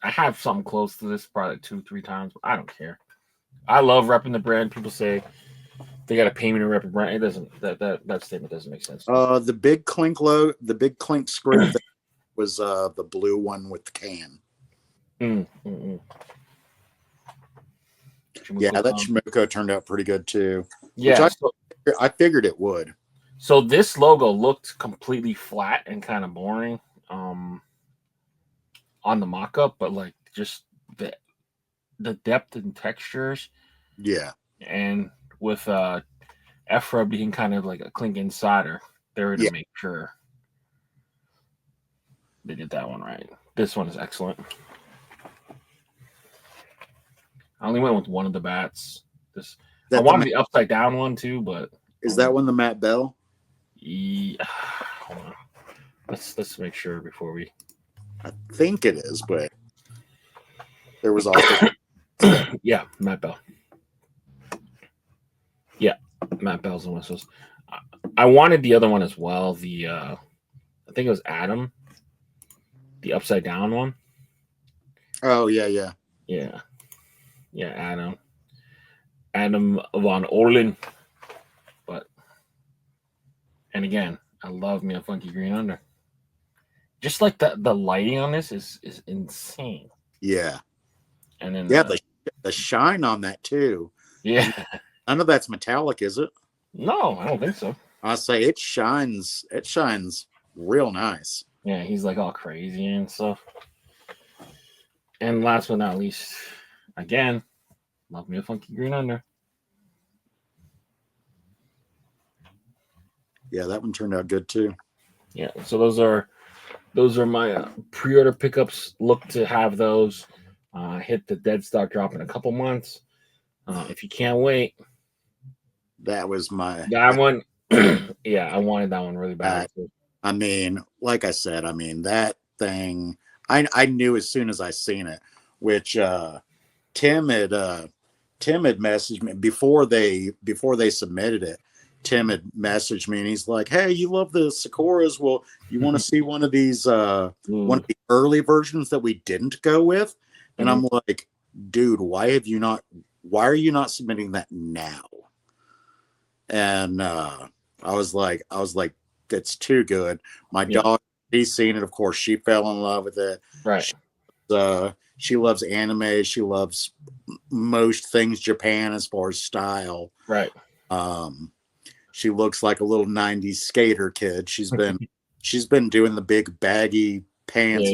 [SPEAKER 2] I have something close to this probably 2-3 times, but I don't care. I love repping the brand. People say they got to pay me to rep a brand. It doesn't. That statement doesn't make sense.
[SPEAKER 3] The big Clink the big Clink script was the blue one with the can. Yeah, that Shimoko turned out pretty good too.
[SPEAKER 2] Yeah,
[SPEAKER 3] I figured it would.
[SPEAKER 2] So this logo looked completely flat and kind of boring on the mock-up, but like just the depth and textures.
[SPEAKER 3] Yeah.
[SPEAKER 2] And with Ephra being kind of like a Clink insider, they were to make sure they did that one right. This one is excellent. I only went with one of the bats. I wanted the upside down one too, but
[SPEAKER 3] is that one the Matt Bell?
[SPEAKER 2] Yeah. Hold on. Let's make sure before we.
[SPEAKER 3] I think it is, but there was also
[SPEAKER 2] yeah, Matt Bell. Yeah, Matt Bell's the one. So I wanted the other one as well. The I think it was Adam, the upside down one.
[SPEAKER 3] Oh yeah.
[SPEAKER 2] Adam von Orlin. And again, I love me a funky green under. Just like the lighting on this is insane.
[SPEAKER 3] Yeah.
[SPEAKER 2] And then
[SPEAKER 3] the shine on that too.
[SPEAKER 2] Yeah.
[SPEAKER 3] I know that's metallic, is it?
[SPEAKER 2] No, I don't think so.
[SPEAKER 3] I say it shines real nice.
[SPEAKER 2] Yeah, he's like all crazy and stuff. And last but not least, again, love me a funky green under.
[SPEAKER 3] Yeah, that one turned out good too.
[SPEAKER 2] Yeah, so those are my pre-order pickups. Look to have those. Hit the dead stock drop in a couple months. If you can't wait,
[SPEAKER 3] that was
[SPEAKER 2] that one. Yeah, I wanted that one really bad.
[SPEAKER 3] I mean, like I said, that thing. I knew as soon as I seen it, which Tim had messaged me before they submitted it. Tim had messaged me and he's like, "Hey, you love the Sakuras? Well, you want to see one of these one of the early versions that we didn't go with?" And I'm like, "Dude, why are you not submitting that now?" And I was like, "That's too good." My dog, she's seen it. Of course, she fell in love with it.
[SPEAKER 2] Right.
[SPEAKER 3] She loves anime. She loves most things Japan as far as style.
[SPEAKER 2] Right.
[SPEAKER 3] She looks like a little 90s skater kid. She's been doing the big baggy pants,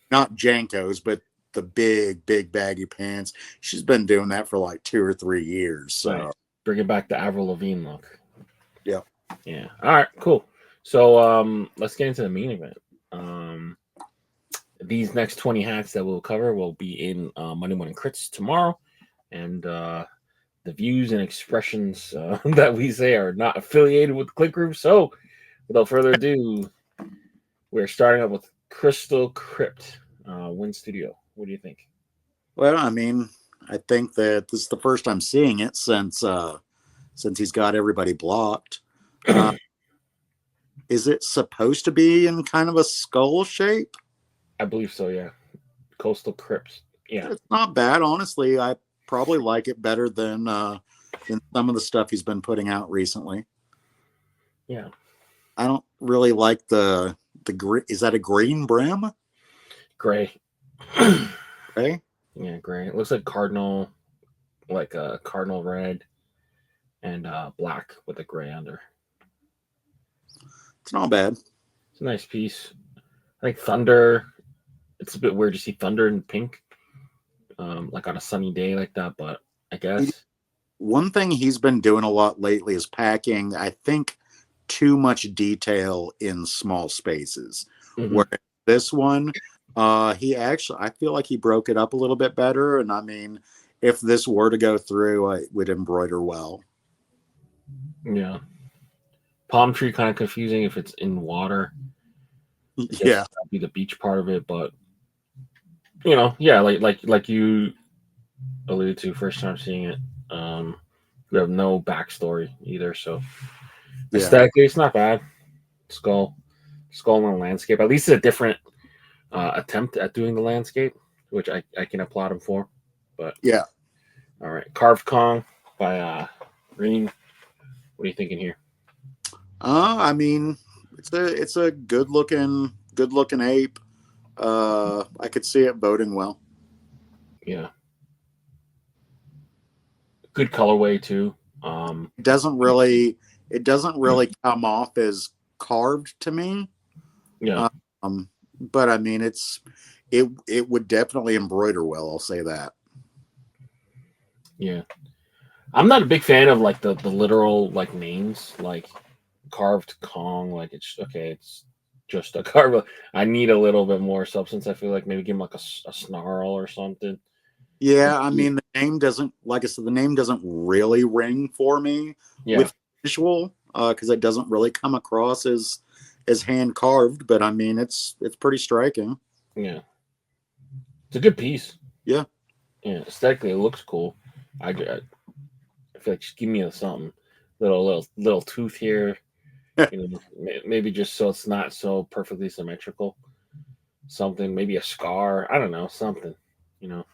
[SPEAKER 3] not Jankos, but the big baggy pants. She's been doing that for like 2 or 3 years. So
[SPEAKER 2] bringing back the Avril Lavigne look.
[SPEAKER 3] Yeah.
[SPEAKER 2] Yeah. All right. Cool. So let's get into the main event. These next 20 hats that we'll cover will be in Monday Morning Critz tomorrow, and the views and expressions that we say are not affiliated with Clink Room. So, without further ado, we're starting up with Crystal Crypt, Win Studio. What do you think?
[SPEAKER 3] Well, I think that this is the first I'm seeing it since he's got everybody blocked. Is it supposed to be in kind of a skull shape?
[SPEAKER 2] I believe so, yeah. Coastal Crypts. Yeah.
[SPEAKER 3] It's not bad, honestly. I probably like it better than some of the stuff he's been putting out recently.
[SPEAKER 2] Yeah.
[SPEAKER 3] I don't really like the green. Is that a green brim?
[SPEAKER 2] Gray.
[SPEAKER 3] Gray?
[SPEAKER 2] Yeah, gray. It looks like cardinal, like a cardinal red and black with a gray under.
[SPEAKER 3] It's not bad.
[SPEAKER 2] It's a nice piece. like thunder. It's a bit weird to see thunder in pink, like on a sunny day like that. But I guess
[SPEAKER 3] One thing he's been doing a lot lately is packing, I think, too much detail in small spaces.
[SPEAKER 2] Mhm.
[SPEAKER 3] Where this one, he actually, I feel like he broke it up a little bit better. And I mean, if this were to go through, it would embroider well.
[SPEAKER 2] Yeah, palm tree kind of confusing if it's in water. I guess
[SPEAKER 3] Yeah.
[SPEAKER 2] that'd be the beach part of it, but yeah, like you alluded to first time seeing it. We have no backstory either, so
[SPEAKER 3] Yeah.
[SPEAKER 2] aesthetically it's not bad. Skull, skull on a landscape. At least it's a different attempt at doing the landscape, which I can applaud him for. But
[SPEAKER 3] Yeah.
[SPEAKER 2] all right, Carved Kong by Green. What are you thinking here?
[SPEAKER 3] I mean, it's a good looking ape. I could see it voting well.
[SPEAKER 2] Yeah, good colorway too.
[SPEAKER 3] It doesn't really come off as carved to me.
[SPEAKER 2] Yeah,
[SPEAKER 3] But I mean, it would definitely embroider well. I'll say that.
[SPEAKER 2] yeah. I'm not a big fan of like the literal like names like Carved Kong. Like it's okay, it's just a carve. I need a little bit more substance. I feel like maybe give him like a snarl or something.
[SPEAKER 3] Yeah, I mean, the name doesn't, like I said, the name doesn't really ring for me
[SPEAKER 2] Yeah,
[SPEAKER 3] with visual because it doesn't really come across as hand carved. But I mean, it's pretty striking.
[SPEAKER 2] yeah. It's a good piece.
[SPEAKER 3] Yeah.
[SPEAKER 2] Yeah, aesthetically it looks cool. I feel like just give me a something, little tooth here. Maybe just so it's not so perfectly symmetrical. Something, maybe a scar. I don't know, something. You know,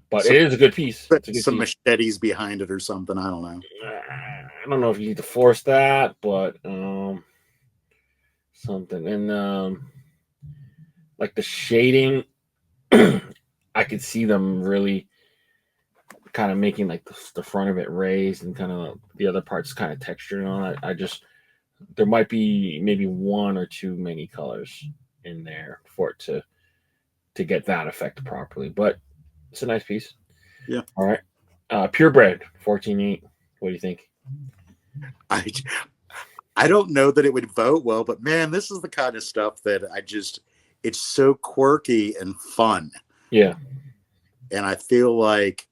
[SPEAKER 2] but
[SPEAKER 3] Some,
[SPEAKER 2] it is a good piece. It's a good
[SPEAKER 3] some
[SPEAKER 2] piece.
[SPEAKER 3] machetes behind it or something. I don't know.
[SPEAKER 2] I don't know if you need to force that, but something and like the shading, I could see them really kind of making like the front of it raised and kind of the other parts kind of textured on it. I just there might be maybe one or two many colors in there for it to get that effect properly, but it's a nice piece.
[SPEAKER 3] Yeah.
[SPEAKER 2] All right, purebred 14.8. What do you think?
[SPEAKER 3] I I don't know that it would vote well, but man, this is the kind of stuff that it's so quirky and fun.
[SPEAKER 2] Yeah,
[SPEAKER 3] And I feel like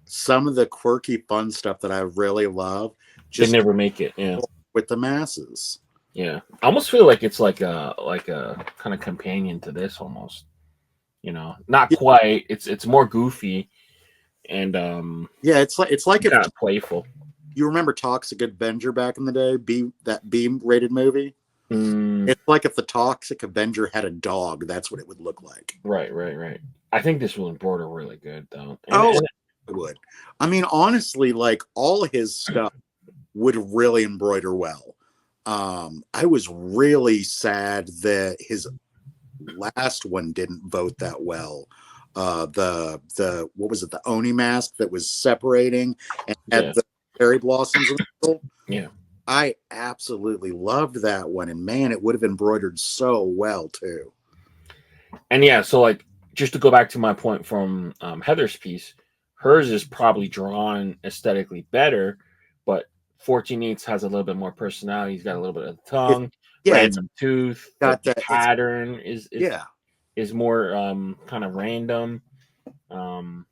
[SPEAKER 3] some of the quirky fun stuff that I really love
[SPEAKER 2] they
[SPEAKER 3] just
[SPEAKER 2] never make it. Yeah.
[SPEAKER 3] with the masses.
[SPEAKER 2] Yeah, I almost feel like it's like a kind of companion to this almost. Not
[SPEAKER 3] Yeah,
[SPEAKER 2] quite. It's more goofy and
[SPEAKER 3] yeah, it's like if
[SPEAKER 2] kind of playful.
[SPEAKER 3] you remember Toxic Avenger back in the day, that B rated movie.
[SPEAKER 2] Mm,
[SPEAKER 3] It's like if the Toxic Avenger had a dog, that's what it would look like.
[SPEAKER 2] right. I think this will embroider really good though.
[SPEAKER 3] Oh, it would. I mean, honestly, like all his stuff would really embroider well. I was really sad that his last one didn't vote that well. The what was it? The Oni mask that was separating and had
[SPEAKER 2] Yeah,
[SPEAKER 3] the cherry blossoms in the middle.
[SPEAKER 2] yeah,
[SPEAKER 3] I absolutely loved that one, and man, it would have embroidered so well too.
[SPEAKER 2] and yeah. So like, just to go back to my point from Heather's piece, hers is probably drawn aesthetically better, but 14.8 has a little bit more personality. He's got a little bit of the
[SPEAKER 3] It,
[SPEAKER 2] tongue,
[SPEAKER 3] yeah, it's
[SPEAKER 2] random tooth. The
[SPEAKER 3] got that.
[SPEAKER 2] pattern is
[SPEAKER 3] Yeah,
[SPEAKER 2] is more kind of random. Um,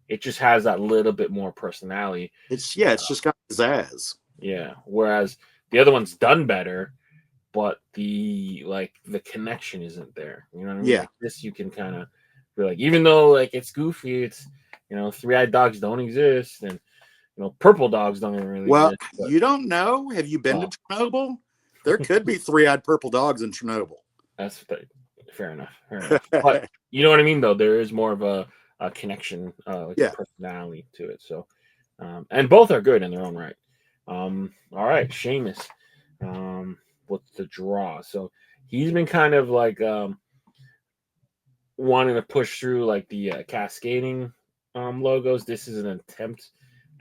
[SPEAKER 2] it just has that little bit more personality.
[SPEAKER 3] it's just got pizzazz.
[SPEAKER 2] Yeah. Whereas the other one's done better, but the connection isn't there. You know what I mean?
[SPEAKER 3] Yeah,
[SPEAKER 2] Like this, you can kind of be like, even though like it's goofy, it's three-eyed dogs don't exist, and purple dogs don't even really
[SPEAKER 3] well,
[SPEAKER 2] exist. But
[SPEAKER 3] you don't know. Have you been to Chernobyl? There could be three-eyed purple dogs in Chernobyl.
[SPEAKER 2] that's fair enough. Fair enough. But you know what I mean, though. There is more of a connection, like
[SPEAKER 3] Yeah.
[SPEAKER 2] a personality to it. So, and both are good in their own right. All right, Seamus. What's the draw? So he's been kind of like wanting to push through like the cascading logos. This is an attempt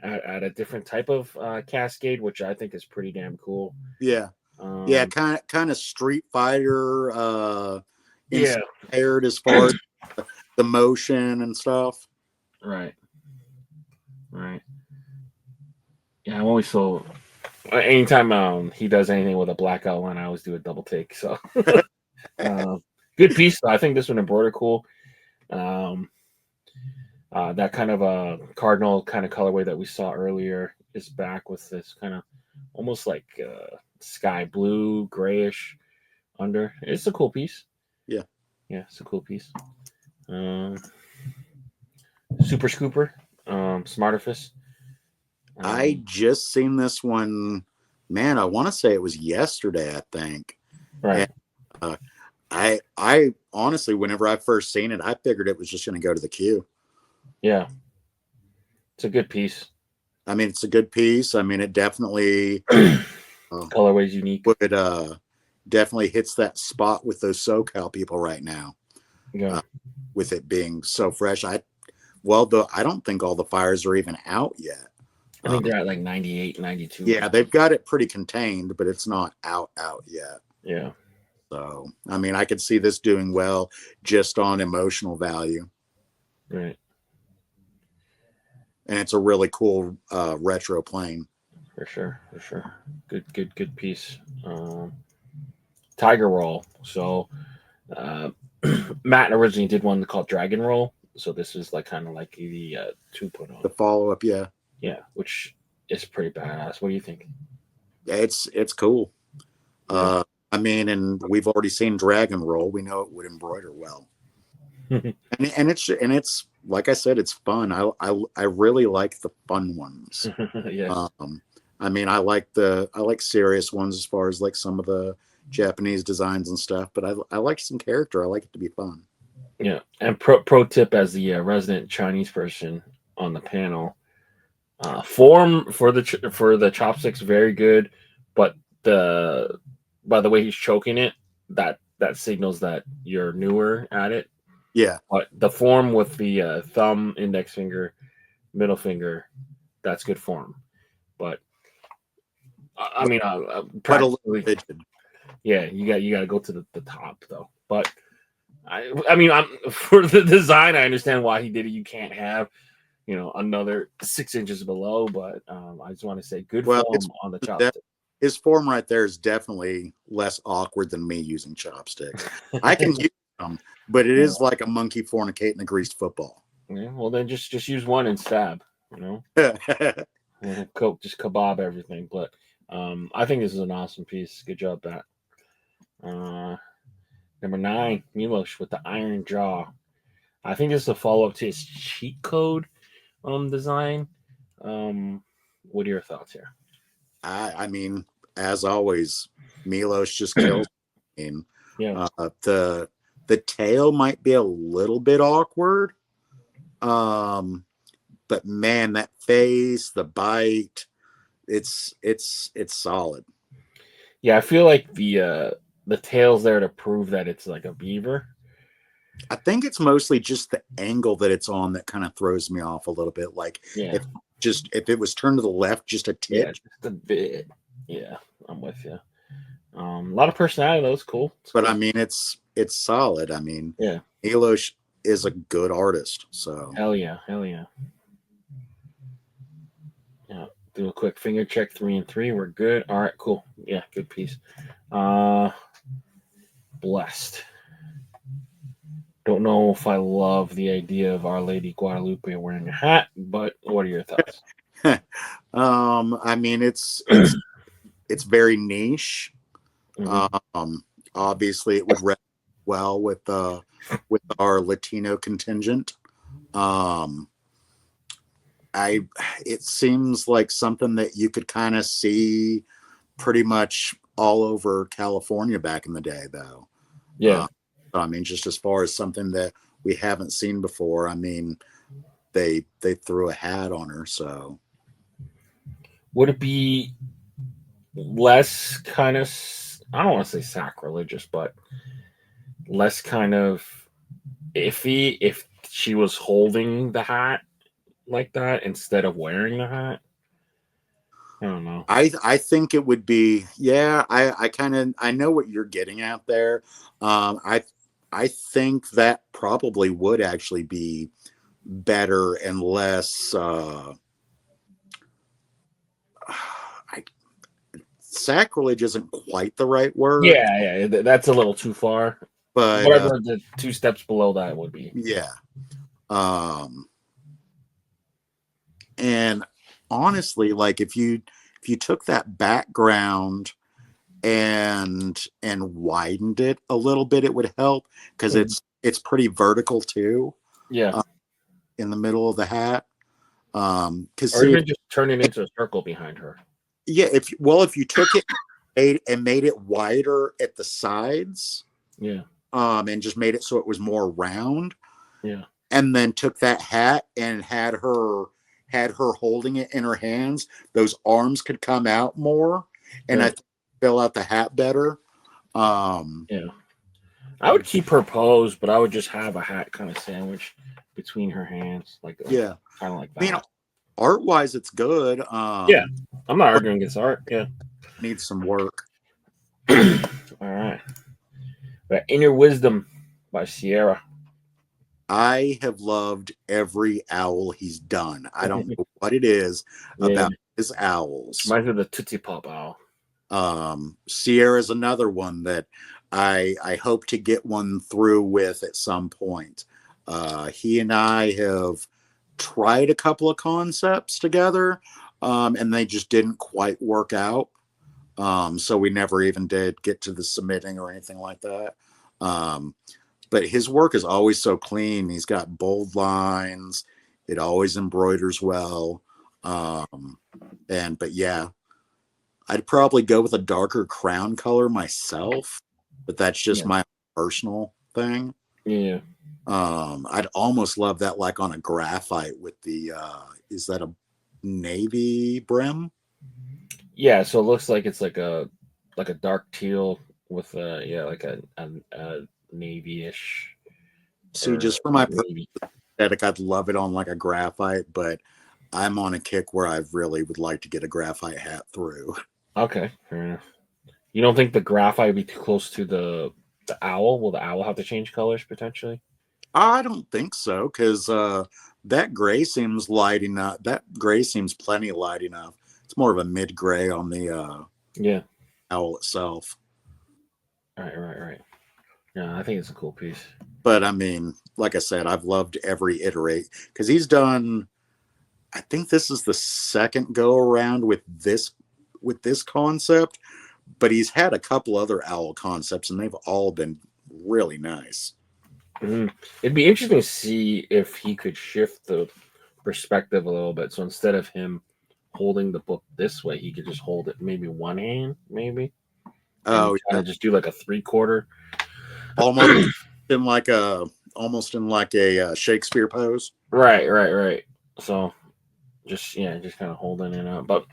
[SPEAKER 2] at a different type of cascade, which I think is pretty damn cool.
[SPEAKER 3] Yeah. Yeah, kind of Street Fighter
[SPEAKER 2] Yeah.
[SPEAKER 3] inspired as far as the motion and stuff.
[SPEAKER 2] Right. Yeah, I'm always so. Anytime he does anything with a black outline, I always do a double take. So, good piece. I think this one embroidered cool. That kind of a cardinal kind of colorway that we saw earlier is back with this kind of almost like sky blue, grayish under. It's a cool piece.
[SPEAKER 3] Yeah,
[SPEAKER 2] it's a cool piece. Super Scooper, Smartifice.
[SPEAKER 3] I just seen this one. Man, I want to say it was yesterday. I think.
[SPEAKER 2] Right.
[SPEAKER 3] And, I honestly, whenever I first seen it, I figured it was just going to go to the queue.
[SPEAKER 2] Yeah, it's a good piece.
[SPEAKER 3] I mean, it's a good piece. I mean, it definitely
[SPEAKER 2] colorway's unique.
[SPEAKER 3] But it definitely hits that spot with those SoCal people right now.
[SPEAKER 2] Yeah,
[SPEAKER 3] with it being so fresh. I don't think all the fires are even out yet.
[SPEAKER 2] I think they're at like 98, 92.
[SPEAKER 3] Yeah, they've got it pretty contained, but it's not out yet.
[SPEAKER 2] Yeah.
[SPEAKER 3] So, I mean, I could see this doing well just on emotional value.
[SPEAKER 2] Right.
[SPEAKER 3] And it's a really cool retro plane.
[SPEAKER 2] For sure. Good piece. Tiger Roll. So, Matt originally did one called Dragon Roll. So this is like kind of like the 2.0.
[SPEAKER 3] The follow-up, yeah.
[SPEAKER 2] Yeah, which is pretty badass. What do you think?
[SPEAKER 3] Yeah, it's cool. Yeah. I mean, and we've already seen Dragon Roll. We know it would embroider well. and it's like I said, it's fun. I really like the fun ones.
[SPEAKER 2] Yes.
[SPEAKER 3] I mean, I like serious ones as far as like some of the Japanese designs and stuff, but I like some character. I like it to be fun.
[SPEAKER 2] Yeah. And pro tip as the resident Chinese person on the panel, form for the chopsticks very good, but by the way he's choking it, that signals that you're newer at it.
[SPEAKER 3] Yeah.
[SPEAKER 2] But the form with the thumb, index finger, middle finger, that's good form. But I mean, practically, yeah, you got to go to the top though. But I mean, for the design, I understand why he did it. You can't have, another 6 inches below. But I just want to say, good form on the chopstick.
[SPEAKER 3] His form right there is definitely less awkward than me using chopsticks. I can use them, but it is like a monkey fornicating a greased football.
[SPEAKER 2] Yeah, well, then just use one and stab, just kebab everything. But I think this is an awesome piece. Good job, Pat. Number 9, Milosh with the Iron Jaw. I think this is a follow-up to his cheat code design. What are your thoughts here?
[SPEAKER 3] I mean, as always, Milosh just kills.
[SPEAKER 2] Yeah.
[SPEAKER 3] The tail might be a little bit awkward, but man, that face, the bite, it's solid.
[SPEAKER 2] Yeah, I feel like the tail's there to prove that it's like a beaver.
[SPEAKER 3] I think it's mostly just the angle that it's on that kind of throws me off a little bit. Like if it was turned to the left just a tip.
[SPEAKER 2] Yeah, just a bit. Yeah, I'm with you. A lot of personality though. It's cool.
[SPEAKER 3] But I mean, it's solid. I mean,
[SPEAKER 2] yeah,
[SPEAKER 3] Milosh is a good artist. So
[SPEAKER 2] hell yeah. Yeah, do a quick finger check. 3 and 3. We're good. All right, cool. Yeah, good piece. Blessed. Don't know if I love the idea of Our Lady Guadalupe wearing a hat, but what are your thoughts?
[SPEAKER 3] I mean, it's very niche. Mm-hmm. Obviously, it would resonate well with our Latino contingent. It seems like something that you could kind of see pretty much all over California back in the day, though.
[SPEAKER 2] Yeah.
[SPEAKER 3] I mean, just as far as something that we haven't seen before, I mean, they threw a hat on her, so.
[SPEAKER 2] Would it be less kind of, I don't want to say sacrilegious, but less kind of iffy if she was holding the hat like that instead of wearing the hat? I don't know.
[SPEAKER 3] I think it would be, yeah, I know what you're getting at there. I think that probably would actually be better and less sacrilege isn't quite the right word.
[SPEAKER 2] Yeah, that's a little too far.
[SPEAKER 3] But
[SPEAKER 2] Whatever the 2 steps below that would be.
[SPEAKER 3] yeah. And honestly, like if you took that background and widened it a little bit, it would help because it's pretty vertical too.
[SPEAKER 2] Yeah.
[SPEAKER 3] In the middle of the hat. Because
[SPEAKER 2] or even just turn it into a circle behind her.
[SPEAKER 3] Yeah, if you took it and made it wider at the sides,
[SPEAKER 2] yeah,
[SPEAKER 3] and just made it so it was more round,
[SPEAKER 2] yeah,
[SPEAKER 3] and then took that hat and had her holding it in her hands, those arms could come out more, and I fill out the hat better.
[SPEAKER 2] Yeah, I would keep her pose, but I would just have a hat kind of sandwiched between her hands, kind of like that.
[SPEAKER 3] You know, art wise, it's good.
[SPEAKER 2] Yeah, I'm not arguing against art. Yeah,
[SPEAKER 3] needs some work.
[SPEAKER 2] All right. But Inner Wisdom by Sierra.
[SPEAKER 3] I have loved every owl he's done. I don't know what it is about his owls.
[SPEAKER 2] Reminds me of the Tootsie Pop owl.
[SPEAKER 3] Sierra's another one that I hope to get one through with at some point. He and I have tried a couple of concepts together, and they just didn't quite work out. So we never even did get to the submitting or anything like that. But his work is always so clean. He's got bold lines. It always embroiders well. But yeah, I'd probably go with a darker crown color myself, but that's just my personal thing.
[SPEAKER 2] Yeah.
[SPEAKER 3] I'd almost love that like on a graphite with the, is that a navy brim?
[SPEAKER 2] Yeah. So it looks like it's like a dark teal with like a navy-ish.
[SPEAKER 3] See, just for my aesthetic, I'd love it on like a graphite, but I'm on a kick where I really would like to get a graphite hat through.
[SPEAKER 2] Okay, fair enough. You don't think the graphite would be too close to the owl? Will the owl have to change colors potentially?
[SPEAKER 3] I don't think so, because that gray seems light enough. That gray seems plenty light enough. It's more of a mid gray on the owl itself.
[SPEAKER 2] Right. Yeah, I think it's a cool piece.
[SPEAKER 3] But I mean, like I said, I've loved every iterate because he's done. I think this is the second go around with this concept, but he's had a couple other owl concepts, and they've all been really nice.
[SPEAKER 2] Mm-hmm. It'd be interesting to see if he could shift the perspective a little bit. So instead of him holding the book this way, he could just hold it maybe one hand, maybe.
[SPEAKER 3] Oh,
[SPEAKER 2] yeah. Just do like a 3/4.
[SPEAKER 3] Almost in like a Shakespeare pose.
[SPEAKER 2] Right. So just kind of holding it up. But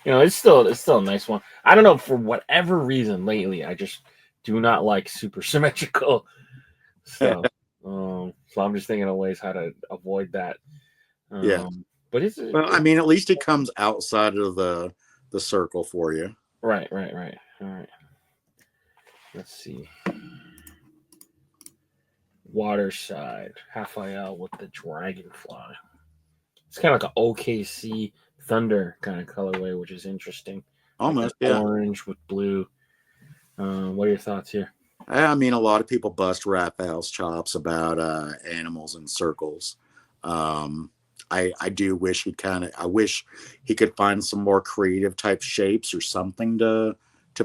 [SPEAKER 2] it's still a nice one. I don't know, for whatever reason lately, I just do not like super symmetrical stuff. So I'm just thinking of ways how to avoid that. But
[SPEAKER 3] I mean, at least it comes outside of the circle for you.
[SPEAKER 2] Right. All right. Let's see. Waterside Raphael with the dragonfly. It's kind of like an OKC Thunder kind of colorway, which is interesting.
[SPEAKER 3] Almost,
[SPEAKER 2] like orange with blue. What are your thoughts here?
[SPEAKER 3] I mean, a lot of people bust Raphael's chops about animals in circles. I do wish I wish he could find some more creative type shapes or something to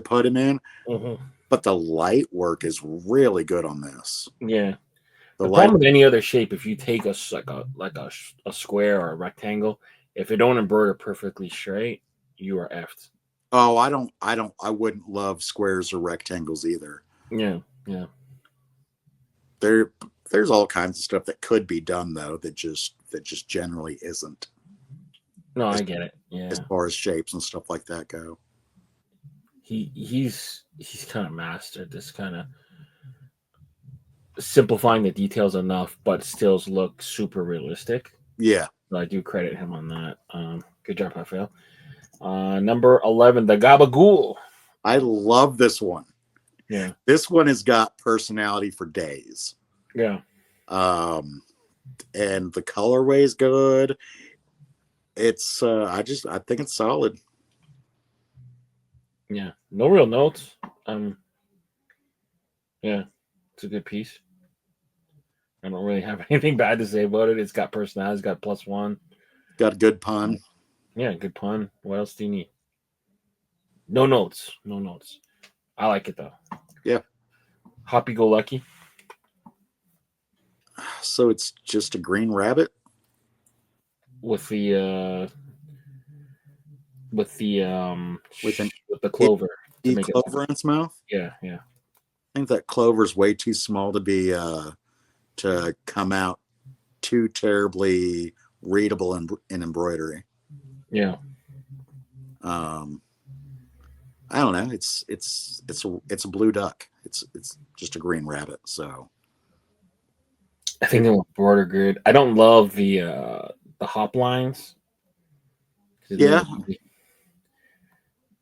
[SPEAKER 3] put him in.
[SPEAKER 2] Mm-hmm.
[SPEAKER 3] But the light work is really good on this.
[SPEAKER 2] Yeah. The problem with any other shape, if you take a square or a rectangle, if it don't embroider perfectly straight, you are effed.
[SPEAKER 3] Oh, I wouldn't love squares or rectangles either.
[SPEAKER 2] Yeah.
[SPEAKER 3] There's all kinds of stuff that could be done though that just generally isn't.
[SPEAKER 2] No, I get it. Yeah.
[SPEAKER 3] As far as shapes and stuff like that go.
[SPEAKER 2] He's kind of mastered this kind of simplifying the details enough, but still look super realistic.
[SPEAKER 3] Yeah.
[SPEAKER 2] So I do credit him on that. Good job, Raphael. Number 11, the Gabagool.
[SPEAKER 3] I love this one.
[SPEAKER 2] Yeah.
[SPEAKER 3] This one has got personality for days.
[SPEAKER 2] Yeah.
[SPEAKER 3] And the colorway is good. It's I think it's solid.
[SPEAKER 2] Yeah. No real notes. Yeah, it's a good piece. I don't really have anything bad to say about it. It's got personality. It's got +1.
[SPEAKER 3] Got a good pun.
[SPEAKER 2] Yeah, good pun. What else do you need? No notes. No notes. I like it though.
[SPEAKER 3] Yeah.
[SPEAKER 2] Hoppy go lucky.
[SPEAKER 3] So it's just a green rabbit
[SPEAKER 2] With the with the clover to make
[SPEAKER 3] clover in its mouth.
[SPEAKER 2] Yeah.
[SPEAKER 3] I think that clover's way too small to be to come out too terribly readable in embroidery.
[SPEAKER 2] Yeah.
[SPEAKER 3] I don't know. It's a blue duck. It's just a green rabbit. So
[SPEAKER 2] I think the border grid. I don't love the hop lines.
[SPEAKER 3] Yeah.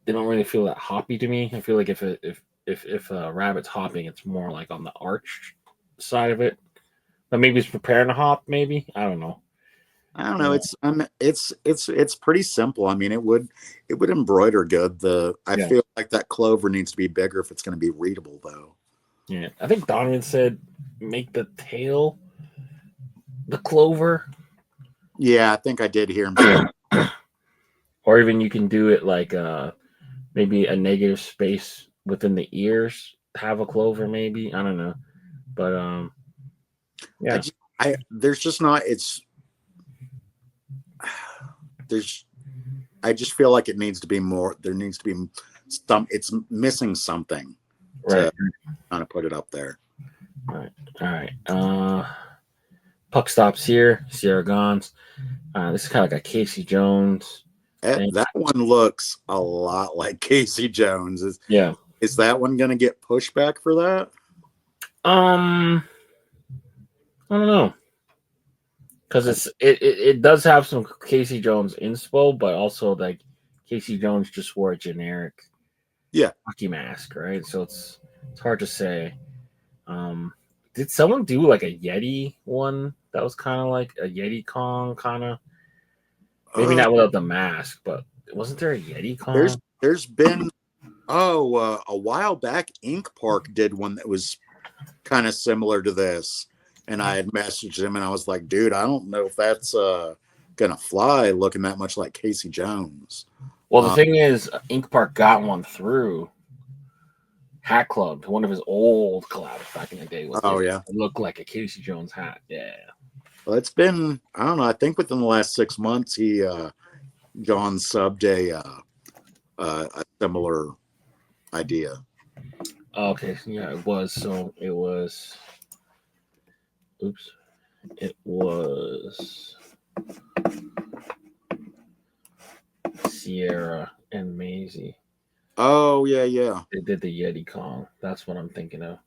[SPEAKER 2] They don't really feel that hoppy to me. I feel like if a rabbit's hopping, it's more like on the arch side of it. But maybe it's preparing to hop. Maybe I don't know.
[SPEAKER 3] I don't know. It's pretty simple. I mean, it would embroider good. I feel like that clover needs to be bigger if it's going to be readable, though.
[SPEAKER 2] Yeah, I think Donovan said make the tail the clover.
[SPEAKER 3] Yeah, I think I did hear him say.
[SPEAKER 2] Or even you can do it like maybe a negative space within the ears. Have a clover, maybe. I don't know, but yeah.
[SPEAKER 3] There's just not. I just feel like it needs to be more. There needs to be some. It's missing something.
[SPEAKER 2] Right.
[SPEAKER 3] To kind of put it up there.
[SPEAKER 2] All right. Puck stops here. Sierra Gons. This is kind of like a Casey Jones.
[SPEAKER 3] That one looks a lot like Casey Jones. Is that one going to get pushback for that?
[SPEAKER 2] I don't know. Because it does have some Casey Jones inspo, but also like Casey Jones just wore a generic hockey mask, right? So it's hard to say. Did someone do like a Yeti one that was kind of like a Yeti Kong kind of? Maybe not without the mask, but wasn't there a Yeti Kong?
[SPEAKER 3] There's been a while back Ink Park did one that was kind of similar to this. And I had messaged him and I was like, dude, I don't know if that's gonna fly looking that much like Casey Jones.
[SPEAKER 2] Well, the thing is, Ink Park got one through Hat Club, one of his old collabs back in the day. It looked like a Casey Jones hat. Yeah.
[SPEAKER 3] Well, it's been, I don't know, I think within the last 6 months he gone subbed a similar idea.
[SPEAKER 2] Okay, yeah, it was. So it was. Oops. It was Sierra and Maisie.
[SPEAKER 3] Oh, yeah.
[SPEAKER 2] They did the Yeti Kong. That's what I'm thinking of.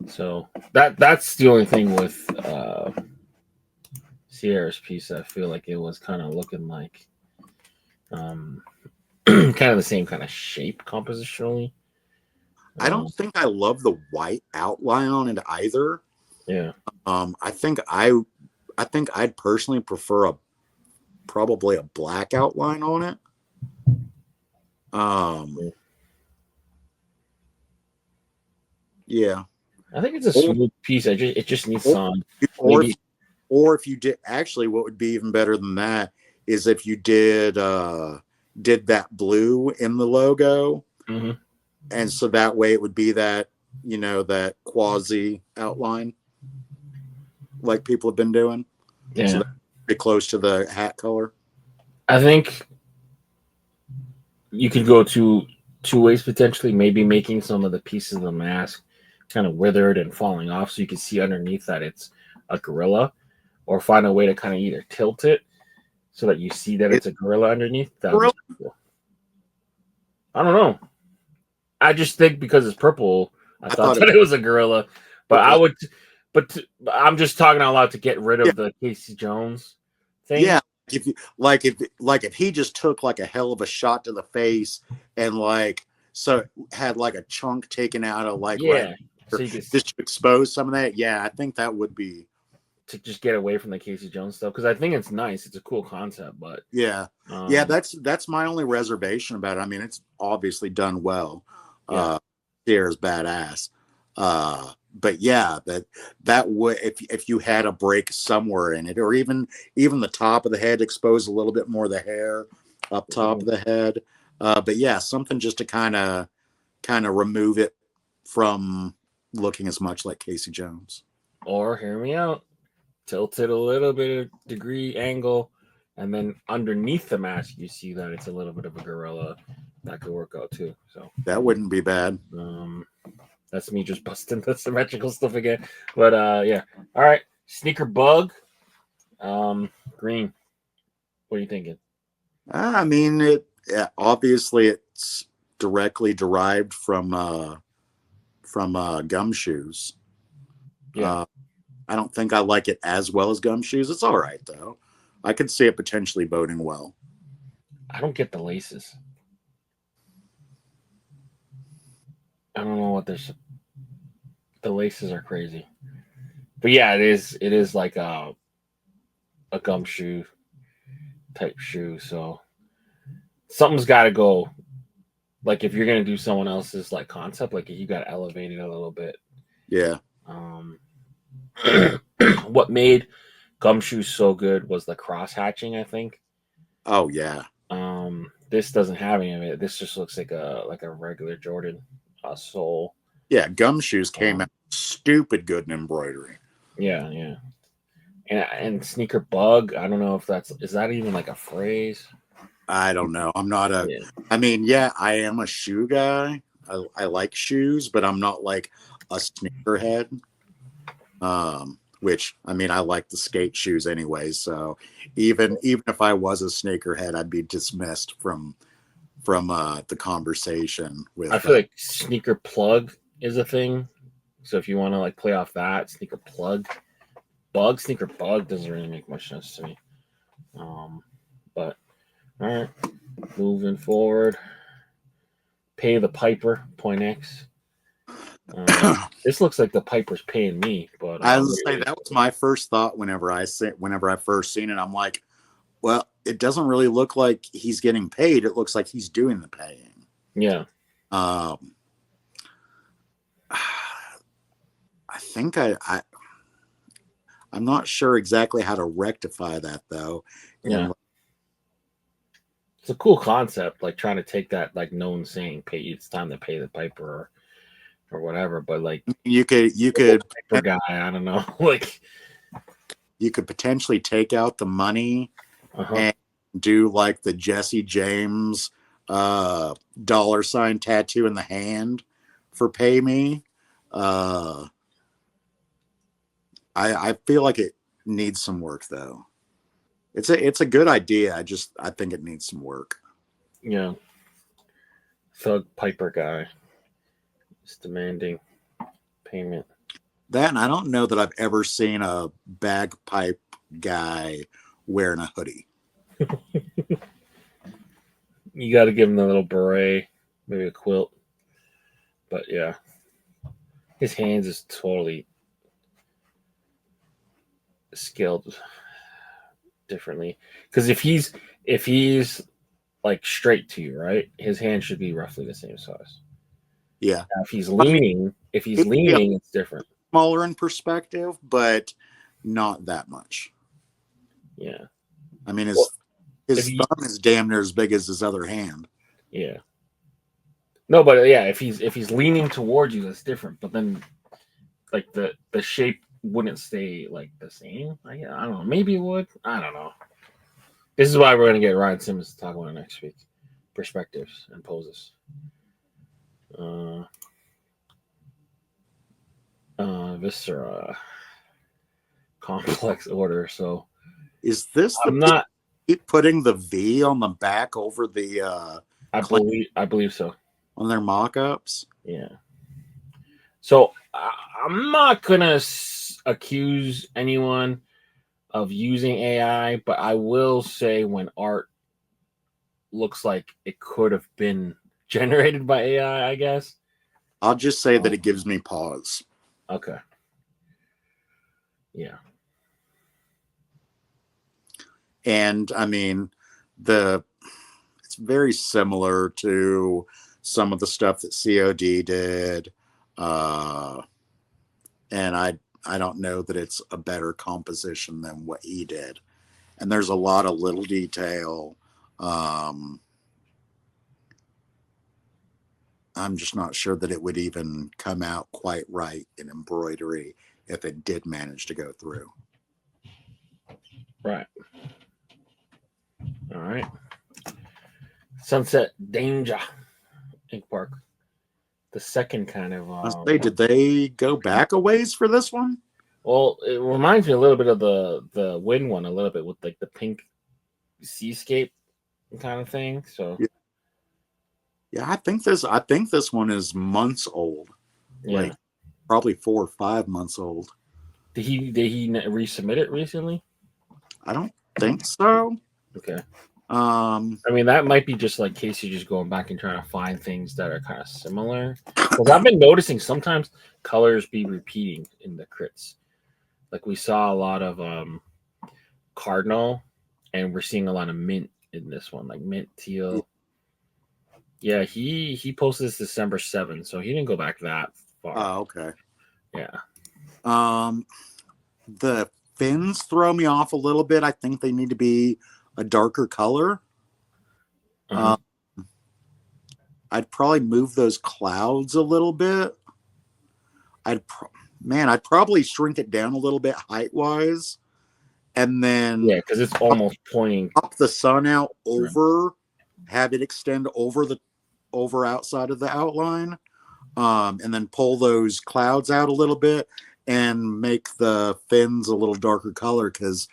[SPEAKER 2] So that's the only thing with Sierra's piece. I feel like it was kind of looking like kind of the same kind of shape compositionally.
[SPEAKER 3] I don't think I love the white outline on it either.
[SPEAKER 2] Yeah.
[SPEAKER 3] I think I'd personally prefer probably a black outline on it. Yeah.
[SPEAKER 2] I think it's a smooth piece. It just needs some.
[SPEAKER 3] Or if you did, actually, what would be even better than that is if you did that blue in the logo, and so that way it would be that that quasi outline, like people have been doing.
[SPEAKER 2] Yeah,
[SPEAKER 3] so pretty close to the hat color.
[SPEAKER 2] I think you could go two ways potentially. Maybe making some of the pieces of the mask kind of withered and falling off, so you can see underneath that it's a gorilla, or find a way to kind of either tilt it so that you see that it's a gorilla underneath. That would be cool. I don't know. I just think because it's purple, I thought that it was a gorilla. But I would. But I'm just talking out loud to get rid of the Casey Jones thing.
[SPEAKER 3] Yeah, if he just took like a hell of a shot to the face and like so had like a chunk taken out of like
[SPEAKER 2] yeah, so you could
[SPEAKER 3] just to expose some of that. Yeah, I think that would be
[SPEAKER 2] to just get away from the Casey Jones stuff because I think it's nice. It's a cool concept, but
[SPEAKER 3] yeah. That's my only reservation about it. I mean, it's obviously done well.
[SPEAKER 2] Yeah.
[SPEAKER 3] Sierra's badass. But yeah, that would if you had a break somewhere in it, or even the top of the head, expose a little bit more of the hair up top of the head. But yeah, something just to kind of remove it from looking as much like Casey Jones.
[SPEAKER 2] Or hear me out, tilted a little bit of degree angle, and then underneath the mask you see that it's a little bit of a gorilla. That could work out too. So
[SPEAKER 3] that wouldn't be bad.
[SPEAKER 2] That's me just busting the symmetrical stuff again. But yeah. All right. Sneaker bug. Green. What are you thinking?
[SPEAKER 3] I mean, obviously it's directly derived from gumshoes.
[SPEAKER 2] Yeah.
[SPEAKER 3] I don't think I like it as well as gumshoes. It's all right though. I could see it potentially boding well.
[SPEAKER 2] I don't get the laces. I don't know what there's. The laces are crazy, but yeah, it is like a gumshoe type shoe. So something's got to go. Like if you're gonna do someone else's like concept, like you got to elevate it a little bit.
[SPEAKER 3] Yeah.
[SPEAKER 2] What made gumshoes so good was the cross hatching, I think.
[SPEAKER 3] Oh yeah.
[SPEAKER 2] This doesn't have any of it. This just looks like a regular Jordan sole.
[SPEAKER 3] Yeah, gumshoes came out stupid good in embroidery.
[SPEAKER 2] Yeah. And sneaker bug, I don't know if is that even like a phrase?
[SPEAKER 3] I don't know. I'm not I mean, yeah, I am a shoe guy. I like shoes, but I'm not like a sneakerhead. Which I mean, I like the skate shoes anyway. So even if I was a sneakerhead, I'd be dismissed from the conversation with.
[SPEAKER 2] I feel like sneaker plug is a thing. So if you want to like play off that, sneaker plug, sneaker bug doesn't really make much sense to me. But all right, moving forward. Pay the Piper, point X. This looks like the Piper's paying me, but
[SPEAKER 3] I was say that was my first thought whenever I first seen it. I'm like, well, it doesn't really look like he's getting paid. It looks like he's doing the paying.
[SPEAKER 2] Yeah.
[SPEAKER 3] I think I'm not sure exactly how to rectify that though.
[SPEAKER 2] Yeah. It's a cool concept, like trying to take that like known saying, "Pay it's time to pay the Piper," or whatever. But like
[SPEAKER 3] you could
[SPEAKER 2] Piper guy, I don't know, like
[SPEAKER 3] you could potentially take out the money and do like the Jesse James $sign tattoo in the hand for pay me. I feel like it needs some work though. It's a good idea. I think it needs some work.
[SPEAKER 2] Yeah. Thug Piper guy is demanding payment.
[SPEAKER 3] That, and I don't know that I've ever seen a bagpipe guy wearing a hoodie.
[SPEAKER 2] You got to give him the little beret, maybe a quilt. But yeah, his hands is totally skilled differently. Because if he's like straight to you, right, his hand should be roughly the same size.
[SPEAKER 3] Yeah.
[SPEAKER 2] Now, if he's leaning, it's different.
[SPEAKER 3] Smaller in perspective, but not that much.
[SPEAKER 2] Yeah.
[SPEAKER 3] I mean, his thumb is damn near as big as his other hand.
[SPEAKER 2] Yeah. No, but yeah, if he's leaning towards you, that's different. But then, like the shape wouldn't stay like the same. I don't know. Maybe it would. I don't know. This is why we're gonna get Ryan Simmons to talk about it next week. Perspectives and poses. Viscera complex order. So
[SPEAKER 3] is this keep putting the V on the back over the
[SPEAKER 2] I believe so.
[SPEAKER 3] On their mock-ups?
[SPEAKER 2] Yeah. So I'm not gonna accuse anyone of using AI, but I will say when art looks like it could have been generated by AI, I guess.
[SPEAKER 3] I'll just say that it gives me pause.
[SPEAKER 2] Okay. Yeah.
[SPEAKER 3] And I mean, it's very similar to some of the stuff that COD did. And I don't know that it's a better composition than what he did. And there's a lot of little detail. I'm just not sure that it would even come out quite right in embroidery if it did manage to go through.
[SPEAKER 2] Right. All right. Sunset Danger Ink Park. The second kind of.
[SPEAKER 3] Did they go back a ways for this one?
[SPEAKER 2] Well, it reminds me a little bit of the Wind one, a little bit with like the pink seascape kind of thing. So
[SPEAKER 3] yeah, I think this one is months old.
[SPEAKER 2] Yeah.
[SPEAKER 3] Like probably 4 or 5 months old.
[SPEAKER 2] Did he resubmit it recently?
[SPEAKER 3] I don't think so.
[SPEAKER 2] Okay.
[SPEAKER 3] I
[SPEAKER 2] mean, that might be just like Casey just going back and trying to find things that are kind of similar. Because I've been noticing sometimes colors be repeating in the crits. Like we saw a lot of cardinal, and we're seeing a lot of mint in this one, like mint teal. Yeah, he posted this December 7th, so he didn't go back that far.
[SPEAKER 3] Oh, okay.
[SPEAKER 2] Yeah.
[SPEAKER 3] The fins throw me off a little bit. I think they need to be a darker color. I'd probably move those clouds a little bit. I'd probably shrink it down a little bit height wise, and then
[SPEAKER 2] because it's almost pointing
[SPEAKER 3] up the sun out over, have it extend over outside of the outline, and then pull those clouds out a little bit and make the fins a little darker color, because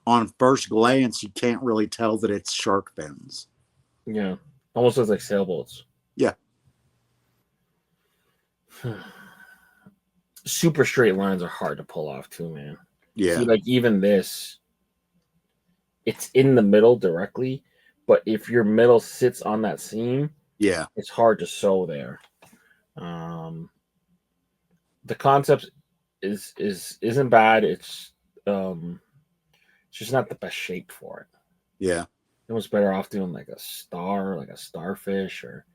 [SPEAKER 3] on first glance you can't really tell that it's shark fins.
[SPEAKER 2] Yeah, almost looks like sailboats.
[SPEAKER 3] Yeah.
[SPEAKER 2] Super straight lines are hard to pull off too, man.
[SPEAKER 3] Yeah.
[SPEAKER 2] See, like even this, it's in the middle directly, but if your middle sits on that seam, it's hard to sew there. The concept isn't bad. It's just not the best shape for it.
[SPEAKER 3] Yeah.
[SPEAKER 2] It was better off doing like a star, like a starfish or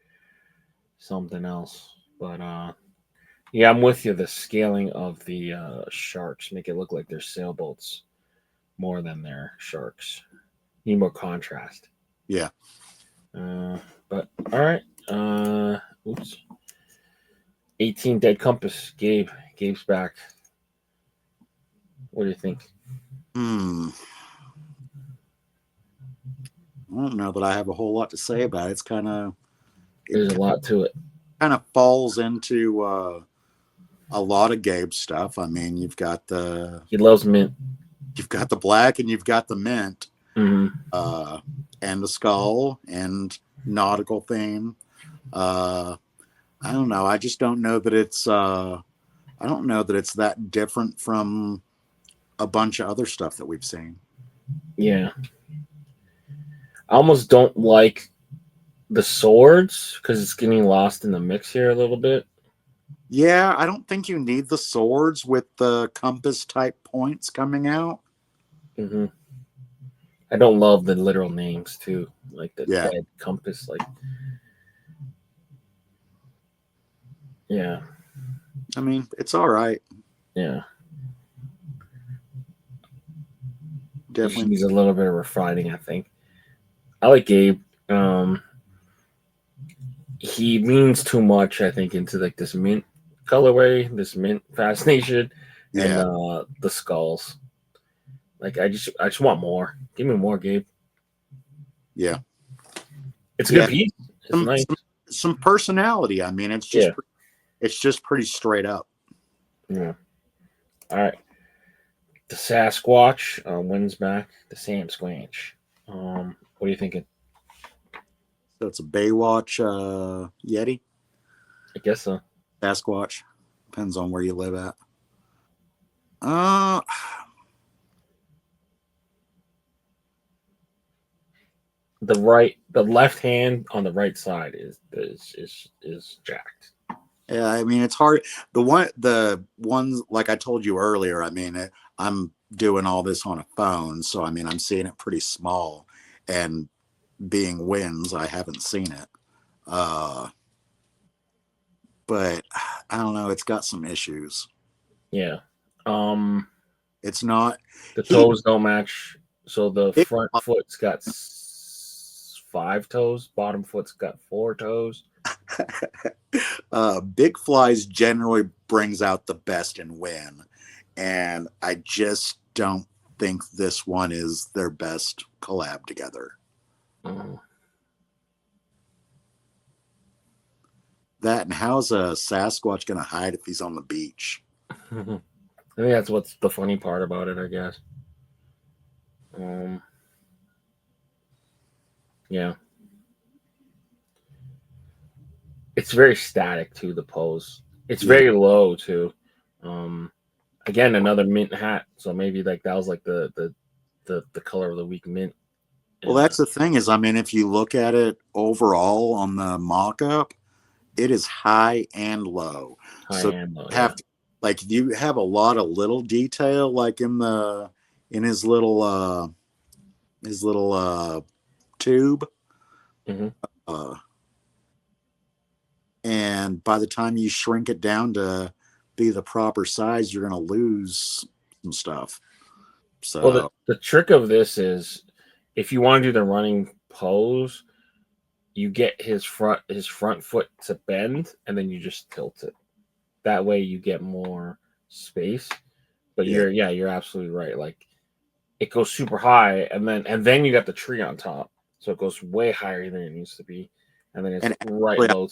[SPEAKER 2] something else. But yeah, I'm with you. The scaling of the sharks make it look like they're sailboats more than they're sharks. Need more contrast.
[SPEAKER 3] Yeah.
[SPEAKER 2] But all right. Oops. 18 Dead Compass. Gabe's back. What do you think?
[SPEAKER 3] I don't know that I have a whole lot to say about it. It's kind of...
[SPEAKER 2] There's a lot to it.
[SPEAKER 3] Kind of falls into a lot of Gabe's stuff. I mean, you've got
[SPEAKER 2] he loves mint.
[SPEAKER 3] You've got the black and you've got the mint,
[SPEAKER 2] and
[SPEAKER 3] the skull and nautical theme. I don't know. I just don't know that it's. I don't know that it's that different from a bunch of other stuff that we've seen.
[SPEAKER 2] Yeah, I almost don't like the swords because it's getting lost in the mix here a little bit.
[SPEAKER 3] Yeah, I don't think you need the swords with the compass type points coming out.
[SPEAKER 2] I don't love the literal names too, like the dead compass. Like, yeah,
[SPEAKER 3] I mean, it's all right.
[SPEAKER 2] Yeah,
[SPEAKER 3] definitely
[SPEAKER 2] needs a little bit of refining, I think. I like Gabe. He leans too much, I think, into like this mint colorway, this mint fascination, and the skulls. Like I just want more. Give me more, Gabe.
[SPEAKER 3] Yeah,
[SPEAKER 2] it's a good piece. It's nice.
[SPEAKER 3] Some personality. I mean, it's just pretty straight up.
[SPEAKER 2] Yeah. All right. The Sasquatch wins back. The Sam Squanch. What are you thinking?
[SPEAKER 3] So it's a Baywatch Yeti?
[SPEAKER 2] I guess so.
[SPEAKER 3] Sasquatch. Depends on where you live at.
[SPEAKER 2] the left hand on the right side is jacked.
[SPEAKER 3] Yeah, I mean, it's hard. The ones like I told you earlier. I mean, I'm doing all this on a phone, so I mean, I'm seeing it pretty small, and being wins, I haven't seen it. But I don't know. It's got some issues.
[SPEAKER 2] Yeah.
[SPEAKER 3] It's not.
[SPEAKER 2] The toes don't match. So the
[SPEAKER 3] It-
[SPEAKER 2] front foot's got 5 toes. Bottom foot's got 4 toes.
[SPEAKER 3] Big Flies generally brings out the best in Win, and I just don't think this one is their best collab together.
[SPEAKER 2] Mhm.
[SPEAKER 3] That and how's a Sasquatch gonna hide if he's on the beach?
[SPEAKER 2] I think that's what's the funny part about it, I guess. Yeah. It's very static too, the pose. It's very low too. Again, another mint hat. So maybe like that was like the color of the week mint.
[SPEAKER 3] Well, that's the thing is, I mean, if you look at it overall on the mock-up, it is high and low.
[SPEAKER 2] High
[SPEAKER 3] So
[SPEAKER 2] and low,
[SPEAKER 3] have to, like you have a lot of little detail, like in his little tube.
[SPEAKER 2] Mm-hmm.
[SPEAKER 3] And by the time you shrink it down to be the proper size, you're going to lose some stuff. So
[SPEAKER 2] well, the trick of this is if you want to do the running pose, you get his front foot to bend and then you just tilt it. That way you get more space. But you're absolutely right. Like it goes super high and then you got the tree on top. So it goes way higher than it needs to be. And then it's right low.